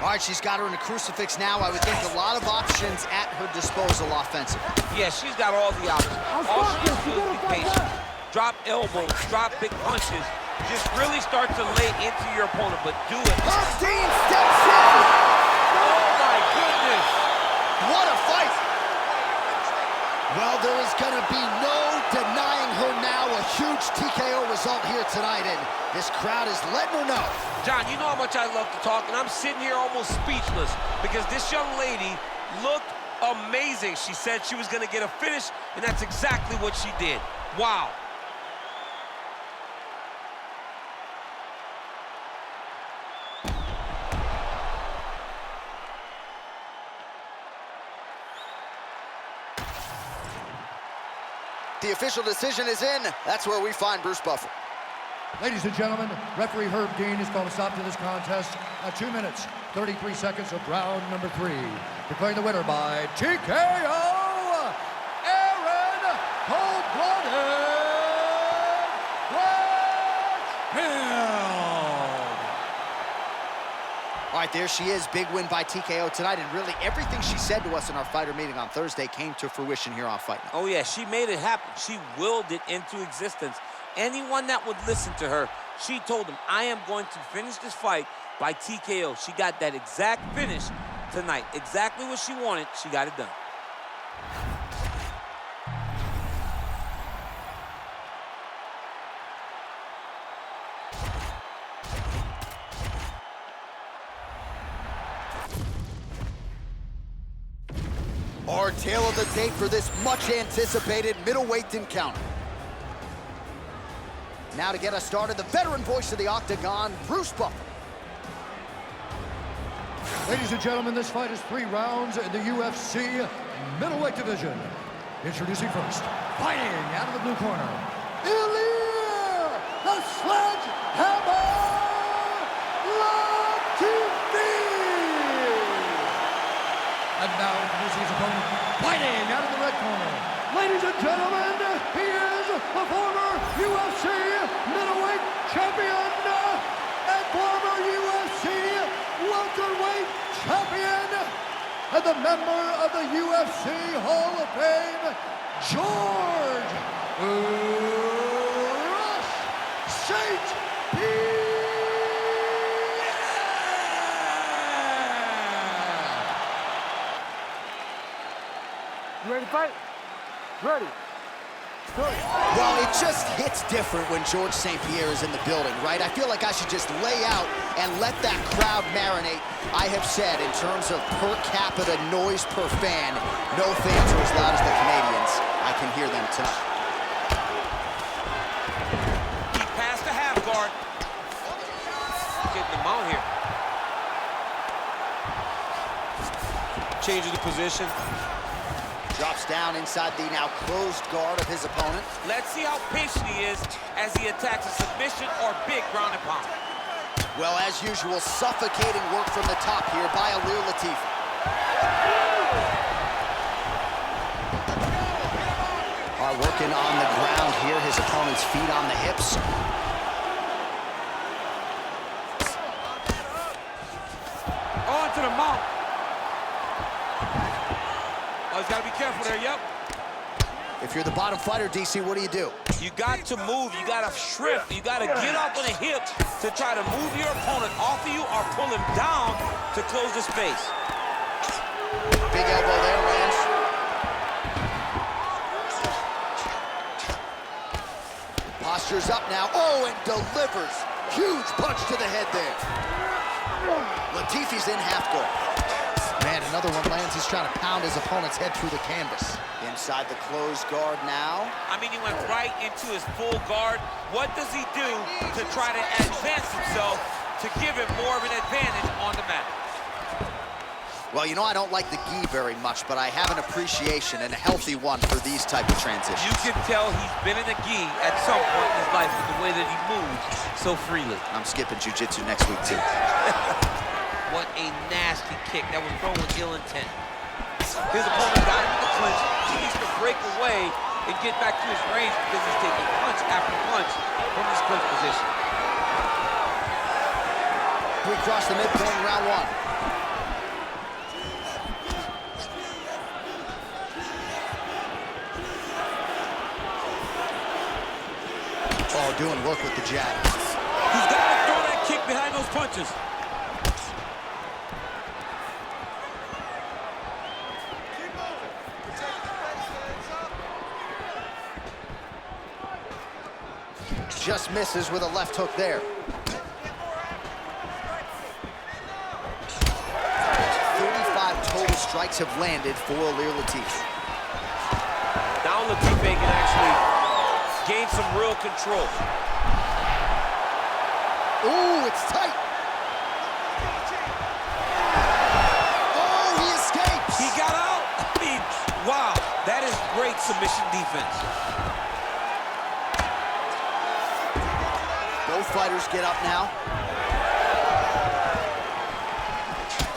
All right, she's got her in a crucifix now. I would think a lot of options at her disposal offensively. Yeah, she's got all the options. All she needs to do is be patient. Drop elbows, drop big punches. Just really start to lay into your opponent, but do it. Dean steps in! Oh my goodness! What a fight! Well, there is gonna be no denying her now. A huge TKO result here tonight, and this crowd is letting her know. John, you know how much I love to talk, and I'm sitting here almost speechless because this young lady looked amazing. She said she was gonna get a finish, and that's exactly what she did. Wow. The official decision is in. That's where we find Bruce Buffer. Ladies and gentlemen, referee Herb Dean has called a stop to this contest at 2 minutes, 33 seconds of round number 3. Declaring the winner by TKO, Erin Cold-Blooded Blanchfield. All right, there she is. Big win by TKO tonight, and really everything she said to us in our fighter meeting on Thursday came to fruition here on Fight Night. Oh yeah, she made it happen. She willed it into existence. Anyone that would listen to her, she told them, I am going to finish this fight by TKO. She got that exact finish tonight. Exactly what she wanted, she got it done. Our tale of the tape for this much-anticipated middleweight encounter. Now to get us started, the veteran voice of the Octagon, Bruce Buffer. Ladies and gentlemen, this fight is 3 rounds in the UFC middleweight division. Introducing first, fighting out of the blue corner, Ilir, the Sledgehammer Latifi. And now introducing his opponent, fighting out of the red corner. Ladies and gentlemen, he is the former UFC middleweight champion and former UFC welterweight champion and the member of the UFC Hall of Fame, George Rush St. Pierre. You ready to fight? Ready. Good. Well, it just hits different when George St. Pierre is in the building, right? I feel like I should just lay out and let that crowd marinate. I have said, in terms of per capita noise per fan, no fans are as loud as the Canadians. I can hear them tonight. He passed the half guard. Getting them out here. Changes the position. Drops down inside the now closed guard of his opponent. Let's see how patient he is as he attacks a submission or big ground and pound. Well, as usual, suffocating work from the top here by Ilir Latifi. All Working on the ground here, his opponent's feet on the hips. On to the mount. Oh, he's got to be careful there, yep. If you're the bottom fighter, DC, what do? You got to move, you got to shrift, you got to get up on the hip to try to move your opponent off of you or pull him down to close the space. Big elbow there, lands. Posture's up now. Oh, and delivers. Huge punch to the head there. Latifi's in half guard. Man, another one lands. He's trying to pound his opponent's head through the canvas. Inside the closed guard now. I mean, he went right into his full guard. What does he do to try to advance himself to give him more of an advantage on the mat? Well, you know, I don't like the gi very much, but I have an appreciation and a healthy one for these type of transitions. You can tell he's been in the gi at some point in his life with the way that he moves so freely. I'm skipping jiu-jitsu next week, too. What a nasty kick. That was thrown with ill intent. His opponent got him in the clinch. He needs to break away and get back to his range because he's taking punch after punch from this clinch position. We cross the midpoint in round one. Oh, doing work with the jab. He's got to throw that kick behind those punches. Just misses with a left hook there. 35 total strikes have landed for Ilir Latifi. Now Latifi can actually gain some real control. Ooh, it's tight. Oh, he escapes. He got out. I mean, wow, that is great submission defense. Both fighters get up now.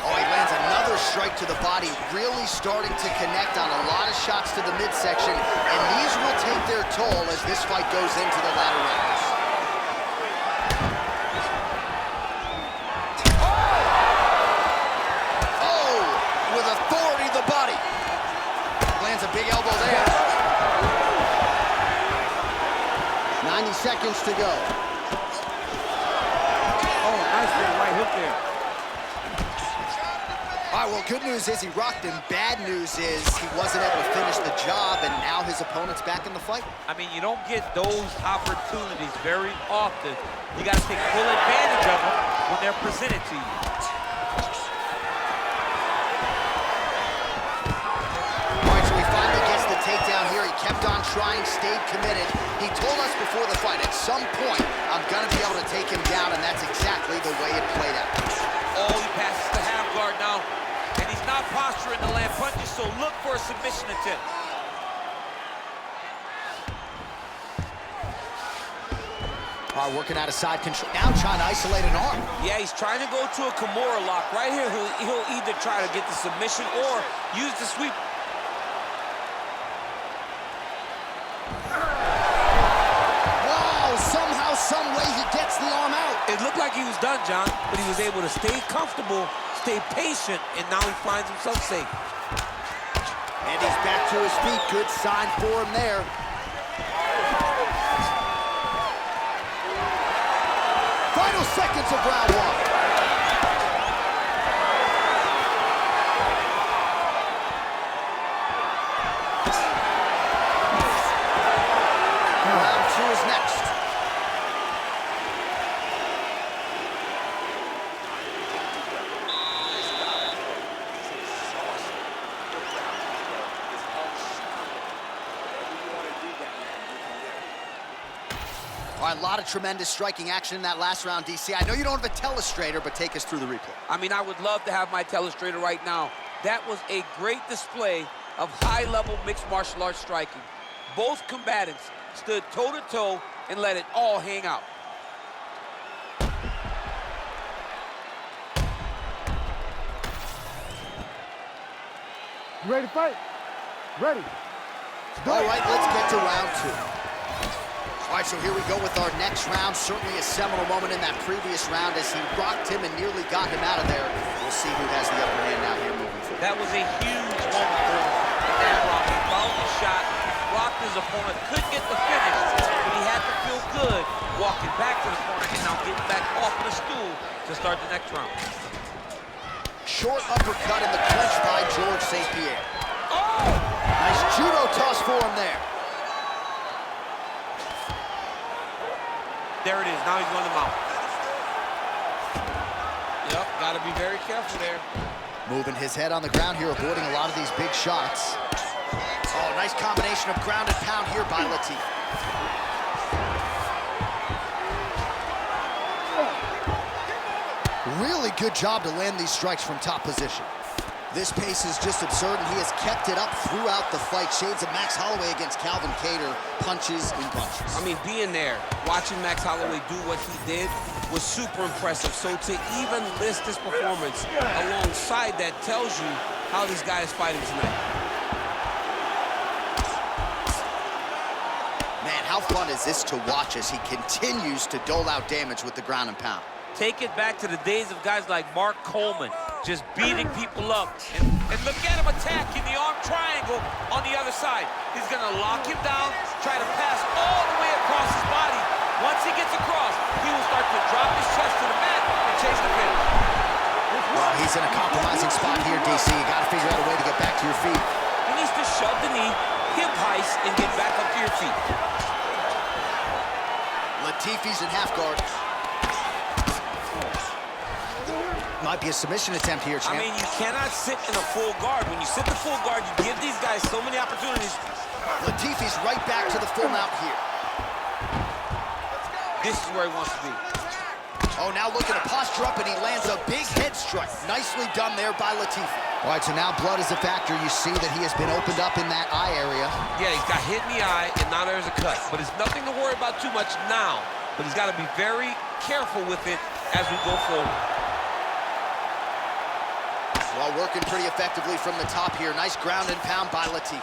Oh, he lands another strike to the body, really starting to connect on a lot of shots to the midsection, and these will take their toll as this fight goes into the latter rounds. Oh, with authority the body. Lands a big elbow there. 90 seconds to go. Right hook there. All right, well, good news is he rocked him. Bad news is he wasn't able to finish the job, and now his opponent's back in the fight. I mean, you don't get those opportunities very often. You got to take full advantage of them when they're presented to you. All right, so he finally gets the takedown here. He kept on trying, stayed committed. He told us before the fight, at some point, I'm going to be able to take him down, and that's exactly the way it played out. Oh, he passes the half guard now, and he's not posturing to land punches, so look for a submission attempt. All right, working out of side control. Now trying to isolate an arm. Yeah, he's trying to go to a Kimura lock. Right here, he'll either try to get the submission or use the sweep. Somehow, some way, he gets the arm out. It looked like he was done, John, but he was able to stay comfortable, stay patient, and now he finds himself safe. And he's back to his feet. Good sign for him there. Final seconds of round one. Round two is next. All right, a lot of tremendous striking action in that last round, DC. I know you don't have a telestrator, but take us through the replay. I mean, I would love to have my telestrator right now. That was a great display of high-level mixed martial arts striking. Both combatants stood toe-to-toe and let it all hang out. You ready to fight? Ready. All right, let's get to round 2. All right, so here we go with our next round. Certainly a seminal moment in that previous round as he rocked him and nearly got him out of there. We'll see who has the upper hand now here moving forward. That was a huge moment for him in that round. He followed the shot, rocked his opponent, couldn't get the finish, but he had to feel good walking back to the corner and now getting back off the stool to start the next round. Short uppercut in the clinch by George St. Pierre. Oh! Nice judo toss for him there. There it is. Now he's going to mount. Yep, got to be very careful there. Moving his head on the ground here, avoiding a lot of these big shots. Oh, nice combination of ground and pound here by Latifi. Really good job to land these strikes from top position. This pace is just absurd, and he has kept it up throughout the fight. Shades of Max Holloway against Kelvin Kattar, punches in punches. I mean, being there, watching Max Holloway do what he did was super impressive. So to even list this performance alongside that tells you how these guys fighting tonight. Man, how fun is this to watch as he continues to dole out damage with the ground and pound. Take it back to the days of guys like Mark Coleman, just beating people up. And look at him attacking the arm triangle on the other side. He's gonna lock him down, try to pass all the way across his body. Once he gets across, he will start to drop his chest to the mat and chase the finish. Well, he's in a compromising spot here, DC. You gotta figure out a way to get back to your feet. He needs to shove the knee, hip heist, and get back up to your feet. Latifi's in half guard. Might be a submission attempt here, champ. I mean, you cannot sit in a full guard. When you sit in full guard, you give these guys so many opportunities. Latifi's right back to the full mount here. This is where he wants to be. Oh, now looking to posture up, and he lands a big head strike. Nicely done there by Latifi. All right, so now blood is a factor. You see that he has been opened up in that eye area. Yeah, he's got hit in the eye, and now there's a cut. But it's nothing to worry about too much now. But he's got to be very careful with it as we go forward. Well, working pretty effectively from the top here. Nice ground and pound by Latifi.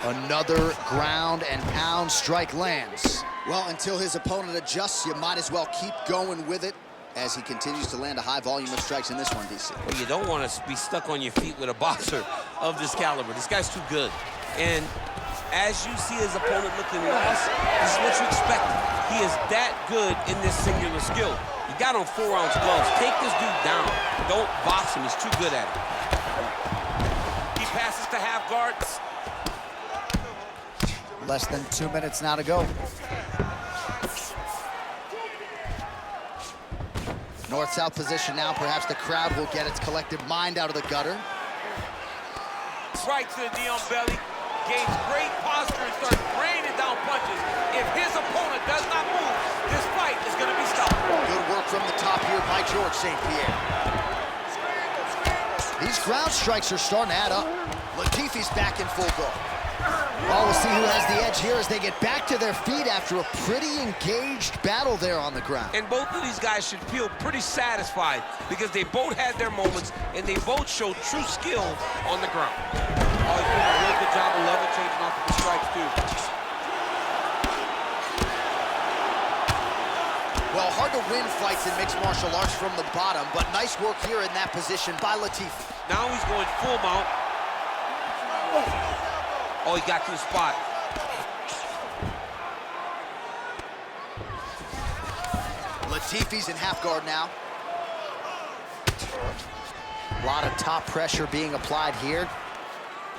Another ground and pound strike lands. Well, until his opponent adjusts, you might as well keep going with it as he continues to land a high volume of strikes in this one, DC. Well, you don't want to be stuck on your feet with a boxer of this caliber. This guy's too good. And as you see his opponent looking lost, this is what you expect. He is that good in this singular skill. You got on 4-ounce gloves. Take this dude down. Don't box him. He's too good at it. He passes to half guards. Less than 2 minutes now to go. North-south position now. Perhaps the crowd will get its collective mind out of the gutter. Right to the knee on belly. Gains great posture and starts raining down punches. If his opponent does not move, this fight is going to be stopped. Good work from the top here by George St. Pierre. These ground strikes are starting to add up. Latifi's back in full guard. Well, we'll see who has the edge here as they get back to their feet after a pretty engaged battle there on the ground. And both of these guys should feel pretty satisfied because they both had their moments and they both showed true skill on the ground. Oh, he's doing a real good job of level changing off of the strikes, too. Well, hard to win fights in mixed martial arts from the bottom, but nice work here in that position by Latifi. Now he's going full mount. Oh, he got to the spot. Latifi's in half guard now. A lot of top pressure being applied here.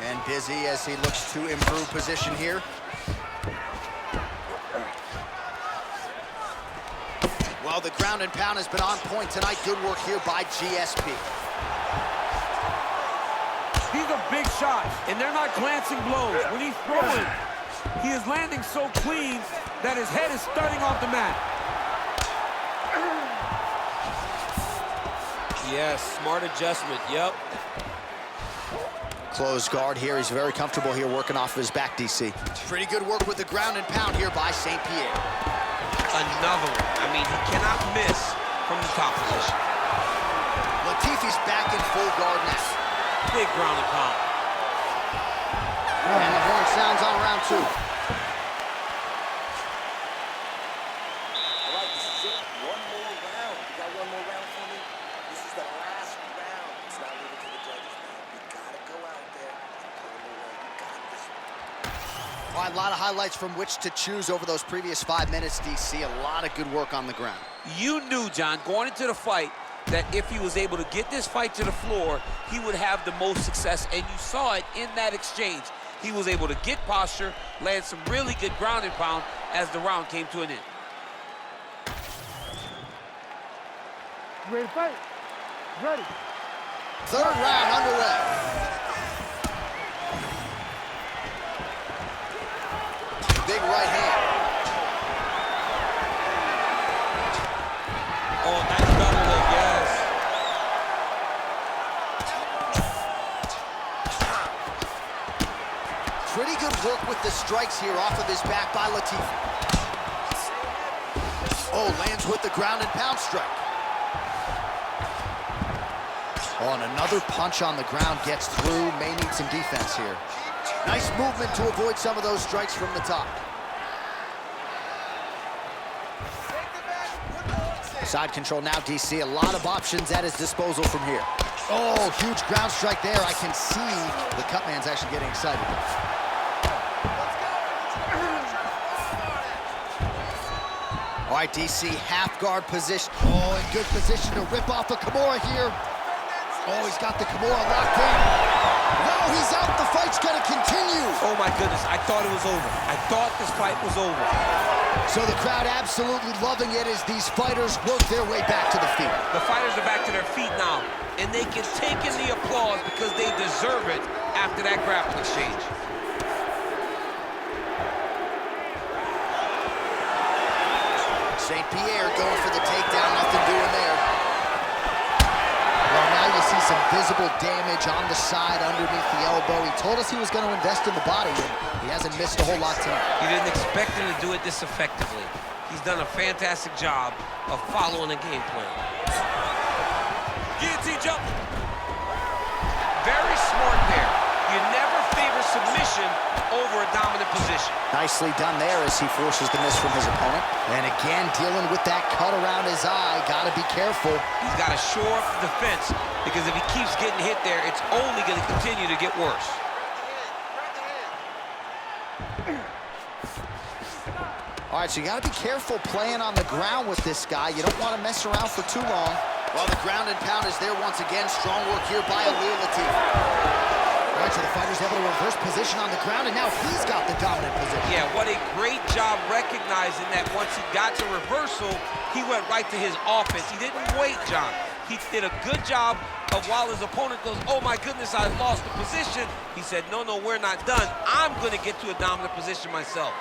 And busy as he looks to improve position here. Well, the ground and pound has been on point tonight. Good work here by GSP. He's a big shot, and they're not glancing blows. When he's throwing, he is landing so clean that his head is starting off the mat. Yes, smart adjustment, yep. Closed guard here. He's very comfortable here working off of his back, DC. Pretty good work with the ground and pound here by St. Pierre. Another one. I mean, he cannot miss from the top position. Latifi's back in full guard now. Big ground and pound. And the horn sounds on round 2. All right, this is it. One more round. You got one more round for me? This is the last round. It's not leaving to the judges, man. You gotta go out there and put them away. You got this one. All right, a lot of highlights from which to choose over those previous 5 minutes, DC. A lot of good work on the ground. You knew, John, going into the fight, that if he was able to get this fight to the floor, he would have the most success, and you saw it in that exchange. He was able to get posture, land some really good ground and pound as the round came to an end. You ready to fight? Ready. Third round underway. Big right hand. Oh, nice double leg, yes. Pretty good work with the strikes here off of his back by Latifi. Oh, lands with the ground and pound strike. Oh, and another punch on the ground gets through. May need some defense here. Nice movement to avoid some of those strikes from the top. Side control now, DC. A lot of options at his disposal from here. Oh, huge ground strike there. I can see the cut man's actually getting excited. All right, DC, half guard position. Oh, in good position to rip off a Kimura here. Oh, he's got the Kimura locked in. No, he's out. The fight's gonna continue. Oh my goodness, I thought it was over. I thought this fight was over. So the crowd absolutely loving it as these fighters work their way back to the feet. The fighters are back to their feet now, and they can take in the applause because they deserve it after that grappling exchange. St. Pierre going for the takedown, nothing doing there. Well, now you see some visible damage on the side underneath the elbow. He told us he was going to invest in the body, and he hasn't missed a whole lot tonight. You didn't expect him to do it this effectively. He's done a fantastic job of following the game plan. Guillotine jump. Very smart there. You never favor submission over a dominant position. Nicely done there as he forces the miss from his opponent. And again, dealing with that cut around his eye. Got to be careful. He's got to shore up the defense because if he keeps getting hit there, it's only going to continue to get worse. All right, so you got to be careful playing on the ground with this guy. You don't want to mess around for too long. Well, the ground and pound is there once again. Strong work here by Ilir Latifi. All right, so the fighter's able to reverse position on the ground, and now he's got the dominant position. Yeah, what a great job recognizing that once he got to reversal, he went right to his offense. He didn't wait, John. He did a good job of while his opponent goes, oh my goodness, I lost the position. He said, no, no, we're not done. I'm going to get to a dominant position myself.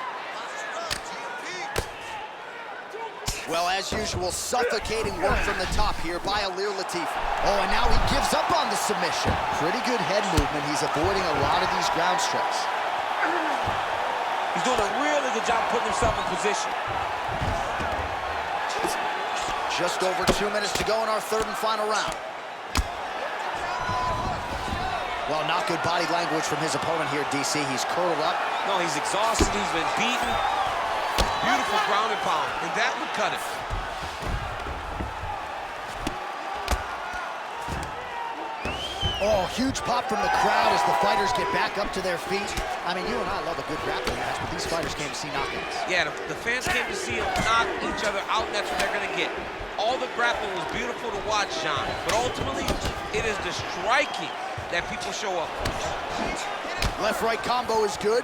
Well, as usual, suffocating work from the top here by Ilir Latifi. Oh, and now he gives up on the submission. Pretty good head movement. He's avoiding a lot of these ground strikes. He's doing a really good job putting himself in position. Just over 2 minutes to go in our third and final round. Well, not good body language from his opponent here, DC. He's curled up. No, he's exhausted. He's been beaten. Beautiful ground and pound, and that would cut it. Oh, huge pop from the crowd as the fighters get back up to their feet. I mean, you and I love a good grappling match, but these fighters came to see knockouts. Yeah, the fans came to see them knock each other out, and that's what they're going to get. All the grappling was beautiful to watch, John, but ultimately, it is the striking that people show up for. Left-right combo is good.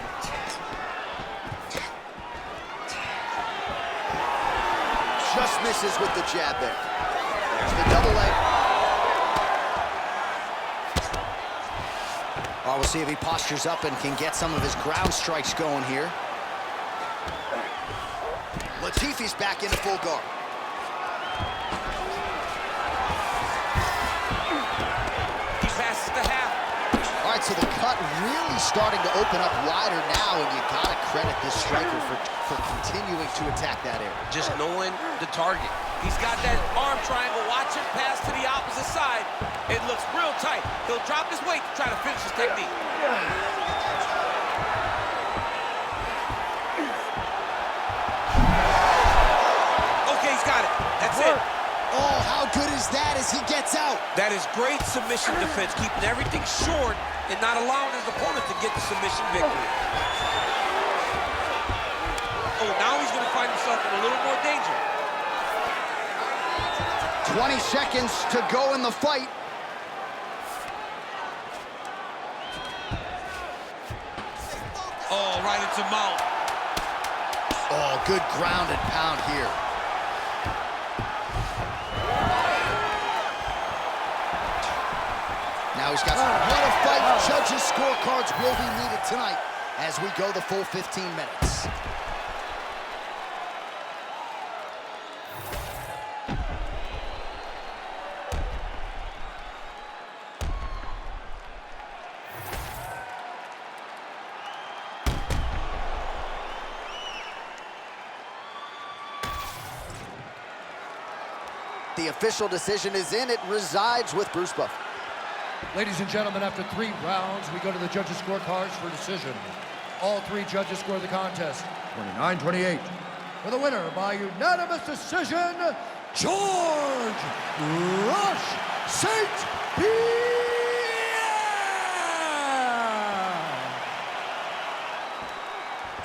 Just misses with the jab there. There's the double leg. Oh, we'll see if he postures up and can get some of his ground strikes going here. Latifi's back into full guard. He passes the half. All right, so the cut really starting to open up wider now, and you gotta credit this striker for continuing to attack that area. Just knowing the target. He's got that arm triangle. Watch him pass to the opposite side. It looks real tight. He'll drop his weight to try to finish his technique. good is that as he gets out? That is great submission defense, keeping everything short and not allowing his opponent to get the submission victory. Oh, now he's going to find himself in a little more danger. 20 seconds to go in the fight. Oh, right into mount. Oh, good ground and pound here. Now he's got what a fight. Judges' scorecards will be needed tonight as we go the full 15 minutes. The official decision is in. It resides with Bruce Buffer. Ladies and gentlemen, after 3 rounds, we go to the judges' scorecards for decision. All 3 judges score the contest 29-28. For the winner by unanimous decision, George Rush St. Pierre!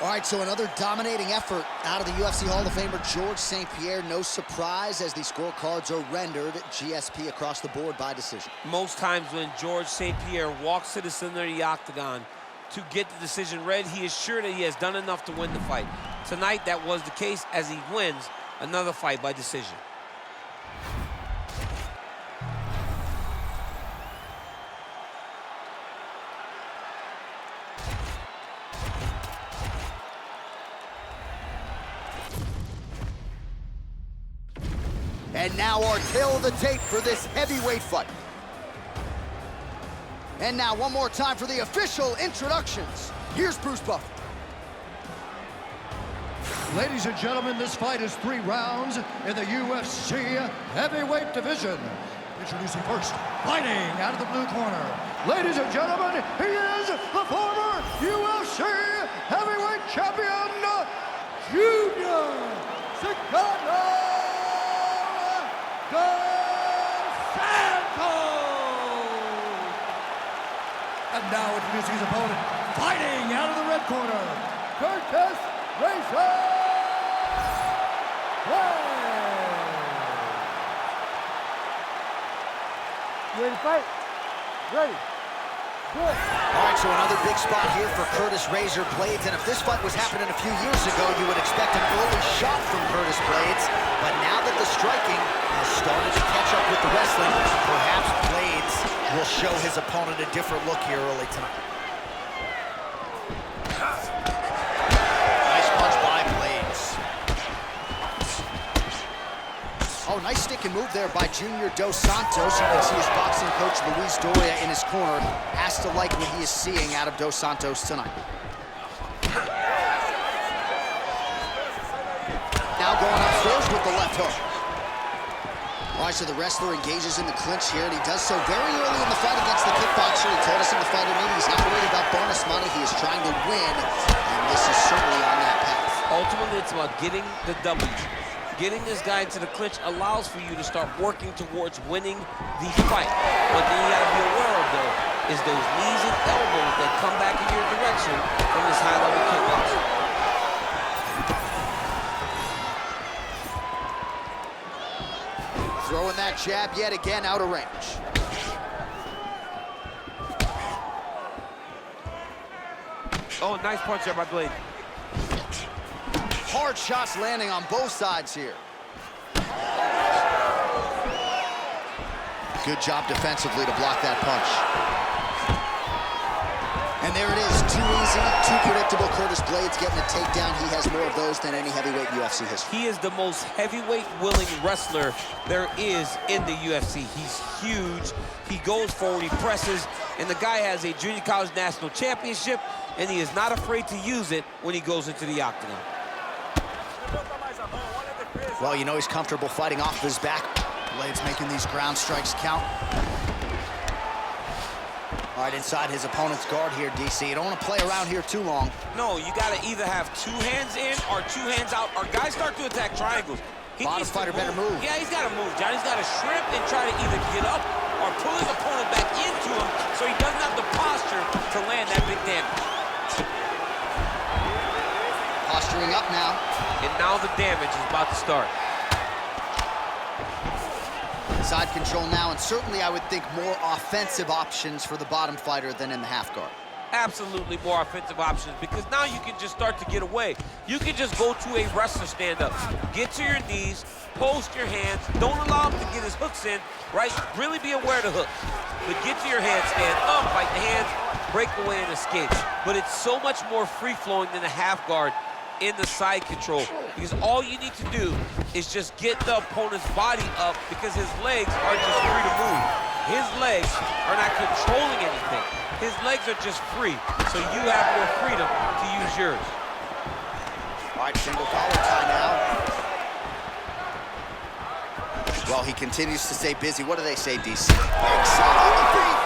All right, so another dominating effort out of the UFC Hall of Famer George St. Pierre. No surprise as the scorecards are rendered GSP across the board by decision. Most times when George St. Pierre walks to the center of the octagon to get the decision read, he is sure that he has done enough to win the fight. Tonight, that was the case as he wins another fight by decision. And now our tail of the tape for this heavyweight fight. And now one more time for the official introductions. Here's Bruce Buffer. Ladies and gentlemen, this fight is 3 rounds in the UFC heavyweight division. Introducing first, fighting out of the blue corner. Ladies and gentlemen, he is the former UFC heavyweight champion, Junior Santos. And now introducing his opponent, fighting out of the red corner, Curtis Racer. You ready to fight? Ready. Good. All right, so another big spot here for Curtis Razor Blaydes. And if this fight was happening a few years ago, you would expect an early shot from Curtis Blaydes. But now that the striking has started to catch up with the wrestling, perhaps Blaydes will show his opponent a different look here early tonight. Nice punch by Blaydes. Oh, nice stick and move there by Junior Dos Santos. You can see his boxing coach, Luis Doria, in his corner. Has to like what he is seeing out of Dos Santos tonight. Now going upstairs with the left hook. All right, so the wrestler engages in the clinch here, and he does so very early in the fight against the kickboxer. He told us in the fighter meeting he's not worried about bonus money. He is trying to win, and this is certainly on that path. Ultimately, it's about getting the W. Getting this guy into the clinch allows for you to start working towards winning the fight. One thing you gotta be aware of, though, is those knees and elbows that come back in your direction from this high-level kickboxer. Throwing that jab yet again out of range. Oh, nice punch there by Blaydes. Hard shots landing on both sides here. Good job defensively to block that punch. And there it is, too easy, too predictable. Curtis Blaydes getting a takedown. He has more of those than any heavyweight in UFC history. He is the most heavyweight willing wrestler there is in the UFC. He's huge, he goes forward, he presses, and the guy has a junior college national championship, and he is not afraid to use it when he goes into the octagon. Well, you know he's comfortable fighting off his back. Blaydes making these ground strikes count. All right, inside his opponent's guard here, DC. You don't want to play around here too long. No, you got to either have 2 hands in or 2 hands out, or guys start to attack triangles. Bottom fighter better move. Yeah, he's got to move, John. He's got to shrimp and try to either get up or pull his opponent back into him so he doesn't have the posture to land that big damage. Posturing up now. And now the damage is about to start. Side control now, and certainly I would think more offensive options for the bottom fighter than in the half guard. Absolutely more offensive options, because now you can just start to get away. You can just go to a wrestler stand-up. Get to your knees, post your hands, don't allow him to get his hooks in, right? Really be aware of the hooks. But get to your hands, stand up, fight the hands, break away and escape. But it's so much more free-flowing than the half guard in the side control, because all you need to do is just get the opponent's body up, because his legs are just free to move. His legs are not controlling anything. His legs are just free, so you have more freedom to use yours. All right, single collar tie now. Well, he continues to stay busy. What do they say, DC? Big shot on the feet.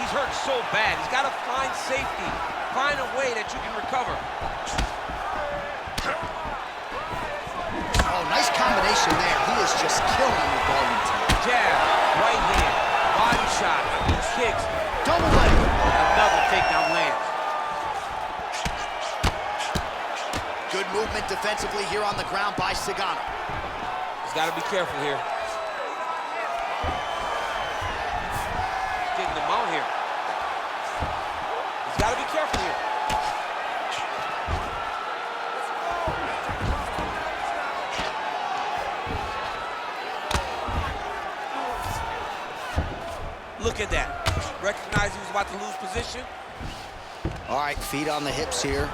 He's hurt so bad. He's got to find safety, find a way that you can recover. Oh, nice combination there. He is just killing him with volume tonight. Jab, right hand, body shot, kicks. Double leg. Another takedown lands. Good movement defensively here on the ground by Sagano. He's got to be careful here. Getting the mount here. He's got to be careful here. Look at that. Recognized he was about to lose position. All right, feet on the hips here.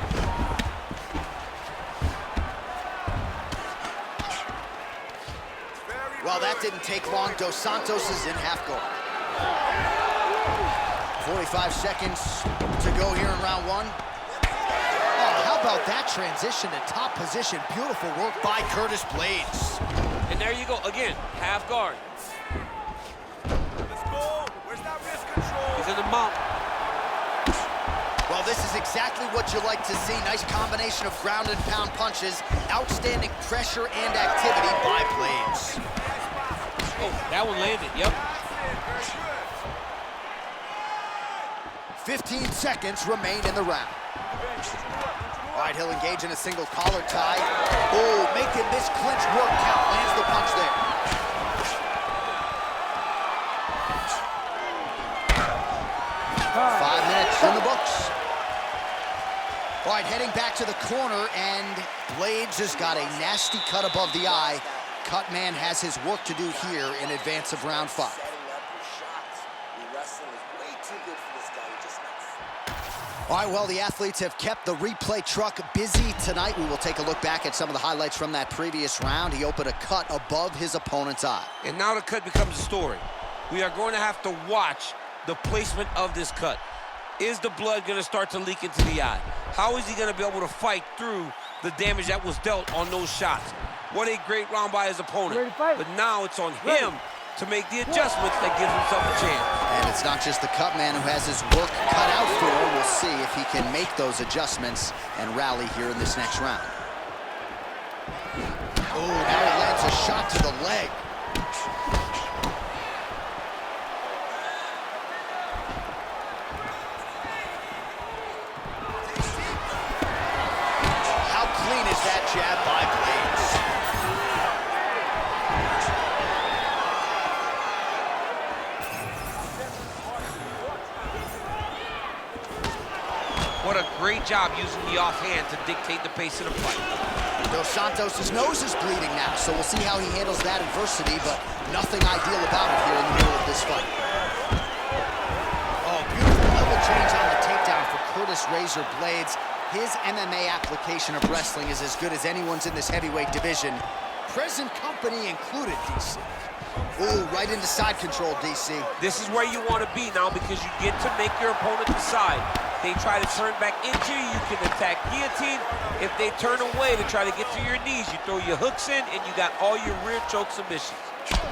Well, that didn't take long. Dos Santos is in half guard. 45 seconds to go here in round one. Oh, how about that transition to top position? Beautiful work by Curtis Blaydes. And there you go, again, half guard. He's in the mount. Well, this is exactly what you like to see. Nice combination of ground and pound punches. Outstanding pressure and activity by Blaydes. Oh, that one landed, yep. 15 seconds remain in the round. All right, he'll engage in a single collar tie. Oh, making this clinch work count. Lands the punch there. Five minutes in the books. All right, heading back to the corner, and Blaydes has got a nasty cut above the eye. Cutman has his work to do here in advance of round 5. All right, well, the athletes have kept the replay truck busy tonight. We will take a look back at some of the highlights from that previous round. He opened a cut above his opponent's eye. And now the cut becomes a story. We are going to have to watch the placement of this cut. Is the blood going to start to leak into the eye? How is he going to be able to fight through the damage that was dealt on those shots? What a great round by his opponent. But now it's on him to make the adjustments that gives himself a chance. And it's not just the Cutman who has his work cut out for him. We'll see if he can make those adjustments and rally here in this next round. Oh, now he lands a shot to the leg. How clean is that jab by Blaydes? What a great job using the offhand to dictate the pace of the fight. Dos Santos' nose is bleeding now, so we'll see how he handles that adversity, but nothing ideal about it here in the middle of this fight. Oh, beautiful level change on the takedown for Curtis Razor Blaydes. His MMA application of wrestling is as good as anyone's in this heavyweight division. Present company included, DC. Ooh, right into side control, DC. This is where you want to be now, because you get to make your opponent decide. They try to turn back into you, you can attack guillotine. If they turn away to try to get to your knees, you throw your hooks in and you got all your rear choke submissions.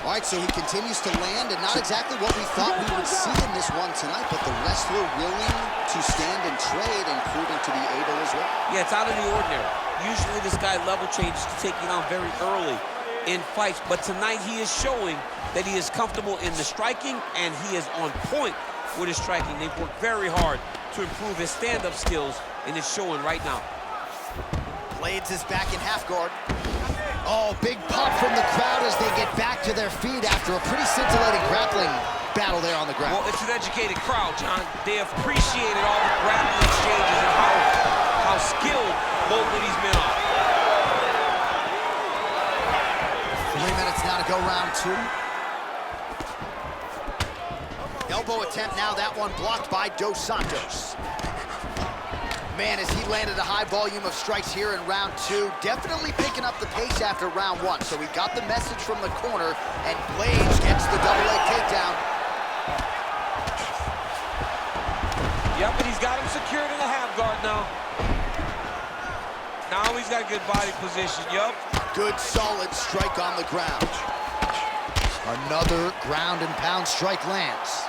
All right, so he continues to land, and not exactly what we thought we would see in this one tonight, but the wrestler willing to stand and trade and proving to be able as well. Yeah, it's out of the ordinary. Usually this guy level changes to take you down very early in fights, but tonight he is showing that he is comfortable in the striking and he is on point with his striking. They've worked very hard to improve his stand-up skills, and it's showing right now. Blaydes is back in half guard. Oh, big pop from the crowd as they get back to their feet after a pretty scintillating grappling battle there on the ground. Well, it's an educated crowd, John. They appreciated all the grappling exchanges and how skilled both of these men are. 3 minutes now to go, round 2. Elbow attempt now, that one blocked by Dos Santos. Man, as he landed a high volume of strikes here in round 2, definitely picking up the pace after round 1. So we got the message from the corner, and Blaydes gets the double leg takedown. Yep, and he's got him secured in the half guard now. Now he's got good body position, yup. Good, solid strike on the ground. Another ground and pound strike lands.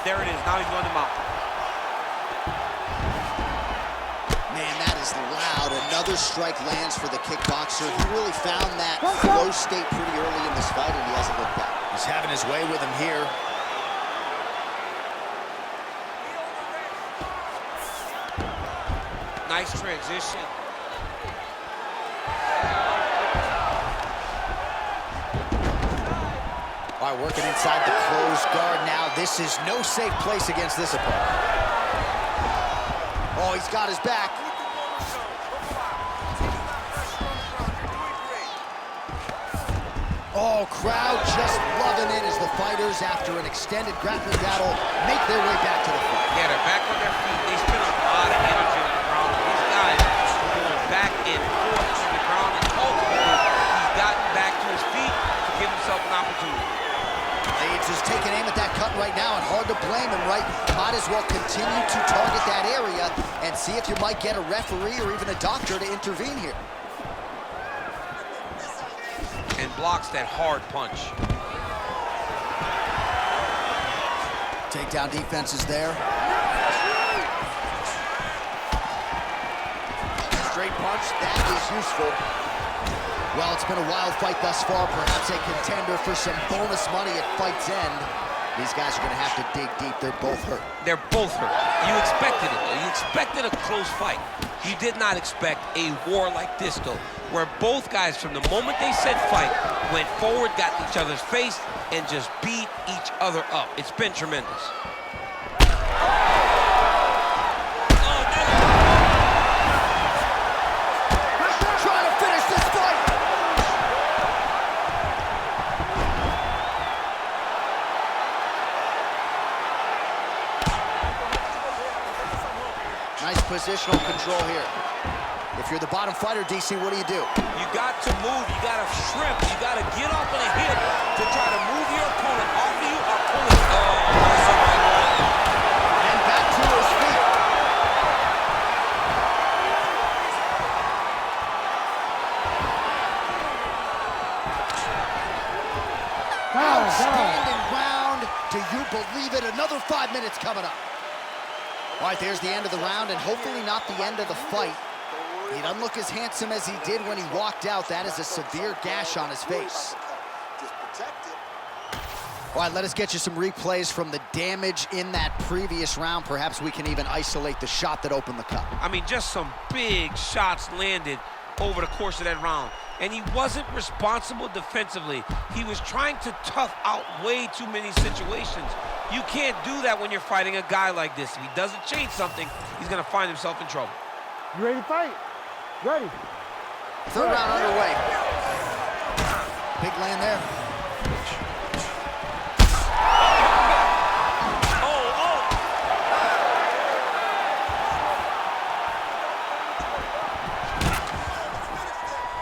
There it is, now he's going him out. Man, that is loud. Another strike lands for the kickboxer. He really found that flow state pretty early in this fight, and he hasn't looked back. He's having his way with him here. Nice transition. All right, working inside the closed guard now. This is no safe place against this opponent. Oh, he's got his back. Oh, crowd just loving it as the fighters, after an extended grappling battle, make their way back to the fight. Yeah, they're back on their feet. They spend a lot of energy on the ground. These guys are going back and forth on the ground, and ultimately, he's gotten back to his feet to give himself an opportunity. Blaydes is taking aim at that cut right now, and hard to blame him, right? Might as well continue to target that area and see if you might get a referee or even a doctor to intervene here. And blocks that hard punch. Takedown defense is there. Straight punch, that is useful. Well, it's been a wild fight thus far, perhaps a contender for some bonus money at fight's end. These guys are gonna have to dig deep. They're both hurt. They're both hurt. You expected it, though. You expected a close fight. You did not expect a war like this, though, where both guys, from the moment they said fight, went forward, got in each other's face, and just beat each other up. It's been tremendous. Trying to finish this fight. Nice positional control here. If you're the bottom fighter, DC, what do? You got to move, you got to shrimp, you got to get off on a hip to try to move your opponent off of you or pull it. That's the right one. And back to his feet. Outstanding round. Do you believe it? Another 5 minutes coming up. All right, there's the end of the round, and hopefully not the end of the fight. He doesn't look as handsome as he did when he walked out. That is a severe gash on his face. Just protect it. All right, let us get you some replays from the damage in that previous round. Perhaps we can even isolate the shot that opened the cut. I mean, just some big shots landed over the course of that round. And he wasn't responsible defensively. He was trying to tough out way too many situations. You can't do that when you're fighting a guy like this. If he doesn't change something, he's gonna find himself in trouble. You ready to fight? Ready. Third round underway. Big land there.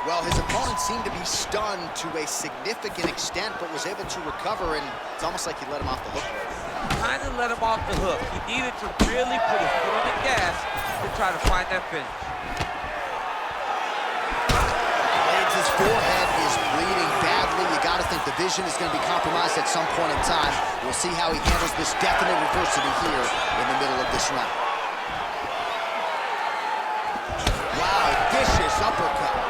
Well, his opponent seemed to be stunned to a significant extent, but was able to recover, and it's almost like he let him off the hook. Kind of let him off the hook. He needed to really put his foot on the gas to try to find that finish. Blaydes' forehead is bleeding badly. You got to think the vision is going to be compromised at some point in time. We'll see how he handles this definite adversity here in the middle of this round.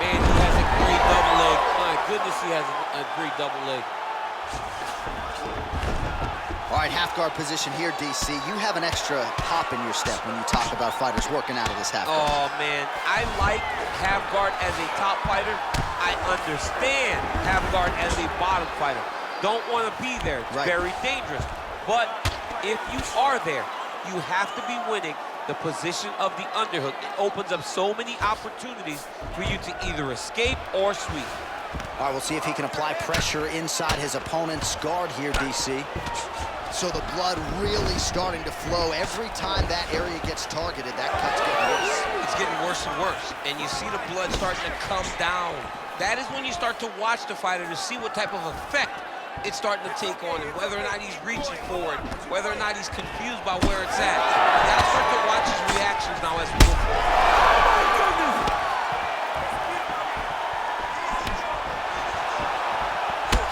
Man, he has a great double leg. My goodness, he has a great double leg. All right, half guard position here, DC. You have an extra hop in your step when you talk about fighters working out of this half guard. Oh, man. I like half guard as a top fighter. I understand half guard as a bottom fighter. Don't want to be there. It's very dangerous. But if you are there, you have to be winning the position of the underhook. It opens up so many opportunities for you to either escape or sweep. All right, we'll see if he can apply pressure inside his opponent's guard here, DC. So the blood really starting to flow. Every time that area gets targeted, that cut's getting worse. It's getting worse and worse. And you see the blood starting to come down. That is when you start to watch the fighter to see what type of effect it's starting to take on him, whether or not he's reaching for it, whether or not he's confused by where it's at. You gotta start to watch his reactions now as we go forward.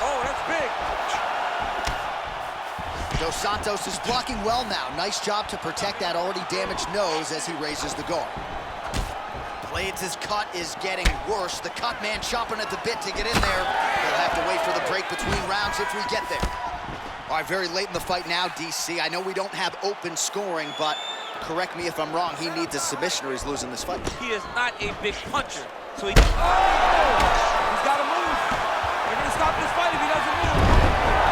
Oh, that's big. Dos Santos is blocking well now. Nice job to protect that already damaged nose as he raises the guard. Blaydes' cut is getting worse. The cut man chomping at the bit to get in there. He'll have to wait for the break between rounds if we get there. All right, very late in the fight now, DC. I know we don't have open scoring, but correct me if I'm wrong. He needs a submission or he's losing this fight. He is not a big puncher, so he... He's got to move. They're going to stop this fight if he doesn't move.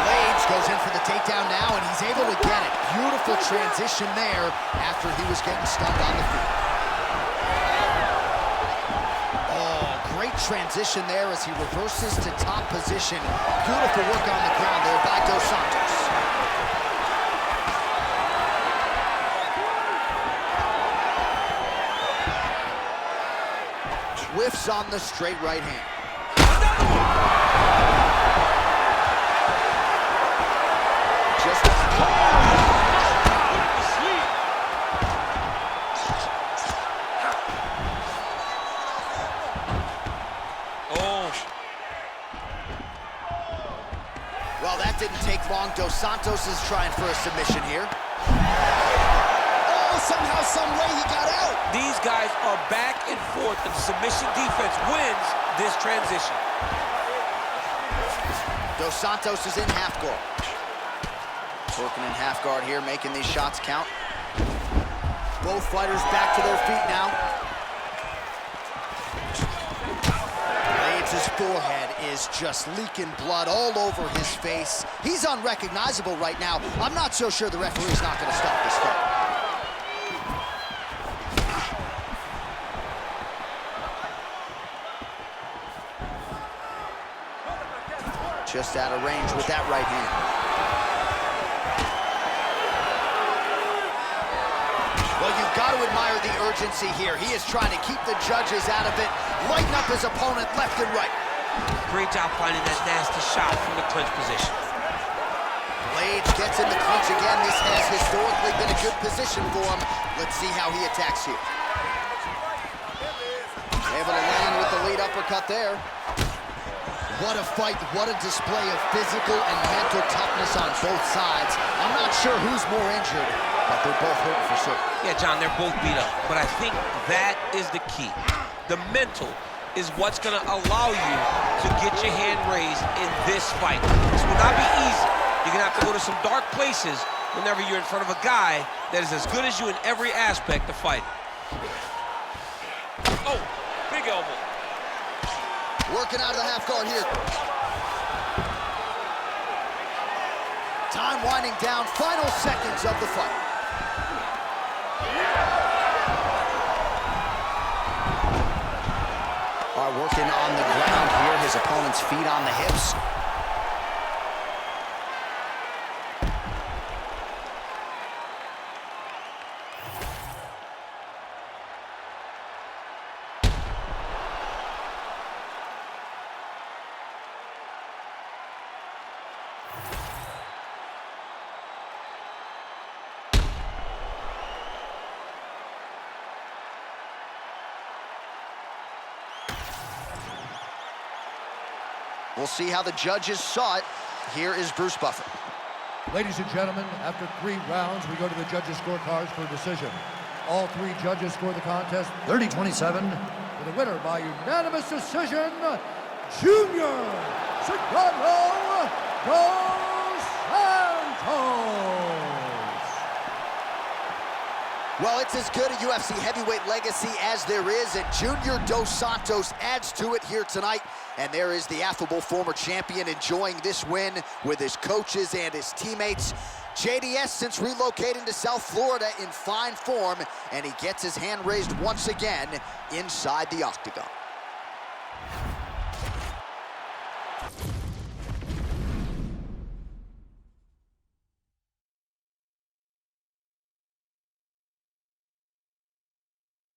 Blaydes goes in for the takedown now, and he's able to get it. Beautiful transition there after he was getting stunned on the feet. Great transition there as he reverses to top position. Beautiful work on the ground there by Dos Santos. Whiffs on the straight right hand. Just Well, that didn't take long. Dos Santos is trying for a submission here. Oh, somehow, some way he got out. These guys are back and forth, and submission defense wins this transition. Dos Santos is in half guard. Working in half guard here, making these shots count. Both fighters back to their feet now. His forehead is just leaking blood all over his face. He's unrecognizable right now. I'm not so sure the referee's not going to stop this fight. Just out of range with that right hand. Well, you've got to admire the urgency here. He is trying to keep the judges out of it, lighten up his opponent left and right. Great job finding that nasty shot from the clinch position. Blaydes gets in the clinch again. This has historically been a good position for him. Let's see how he attacks here. Able to land with the lead uppercut there. What a fight, what a display of physical and mental toughness on both sides. I'm not sure who's more injured, but they're both hurting for sure. Yeah, John, they're both beat up, but I think that is the key. The mental is what's gonna allow you to get your hand raised in this fight. This will not be easy. You're gonna have to go to some dark places whenever you're in front of a guy that is as good as you in every aspect of fighting. Oh, big elbow. Working out of the half guard here. Time winding down, final seconds of the fight. Working on the ground here, his opponent's feet on the hips. We'll see how the judges saw it. Here is Bruce Buffer. Ladies and gentlemen, after 3 rounds, we go to the judges' scorecards for a decision. All 3 judges score the contest 30-27, for the winner by unanimous decision, Junior Cigano dos Santos. Well, it's as good a UFC heavyweight legacy as there is, and Junior dos Santos adds to it here tonight. And there is the affable former champion enjoying this win with his coaches and his teammates. JDS, since relocating to South Florida, in fine form, and he gets his hand raised once again inside the octagon.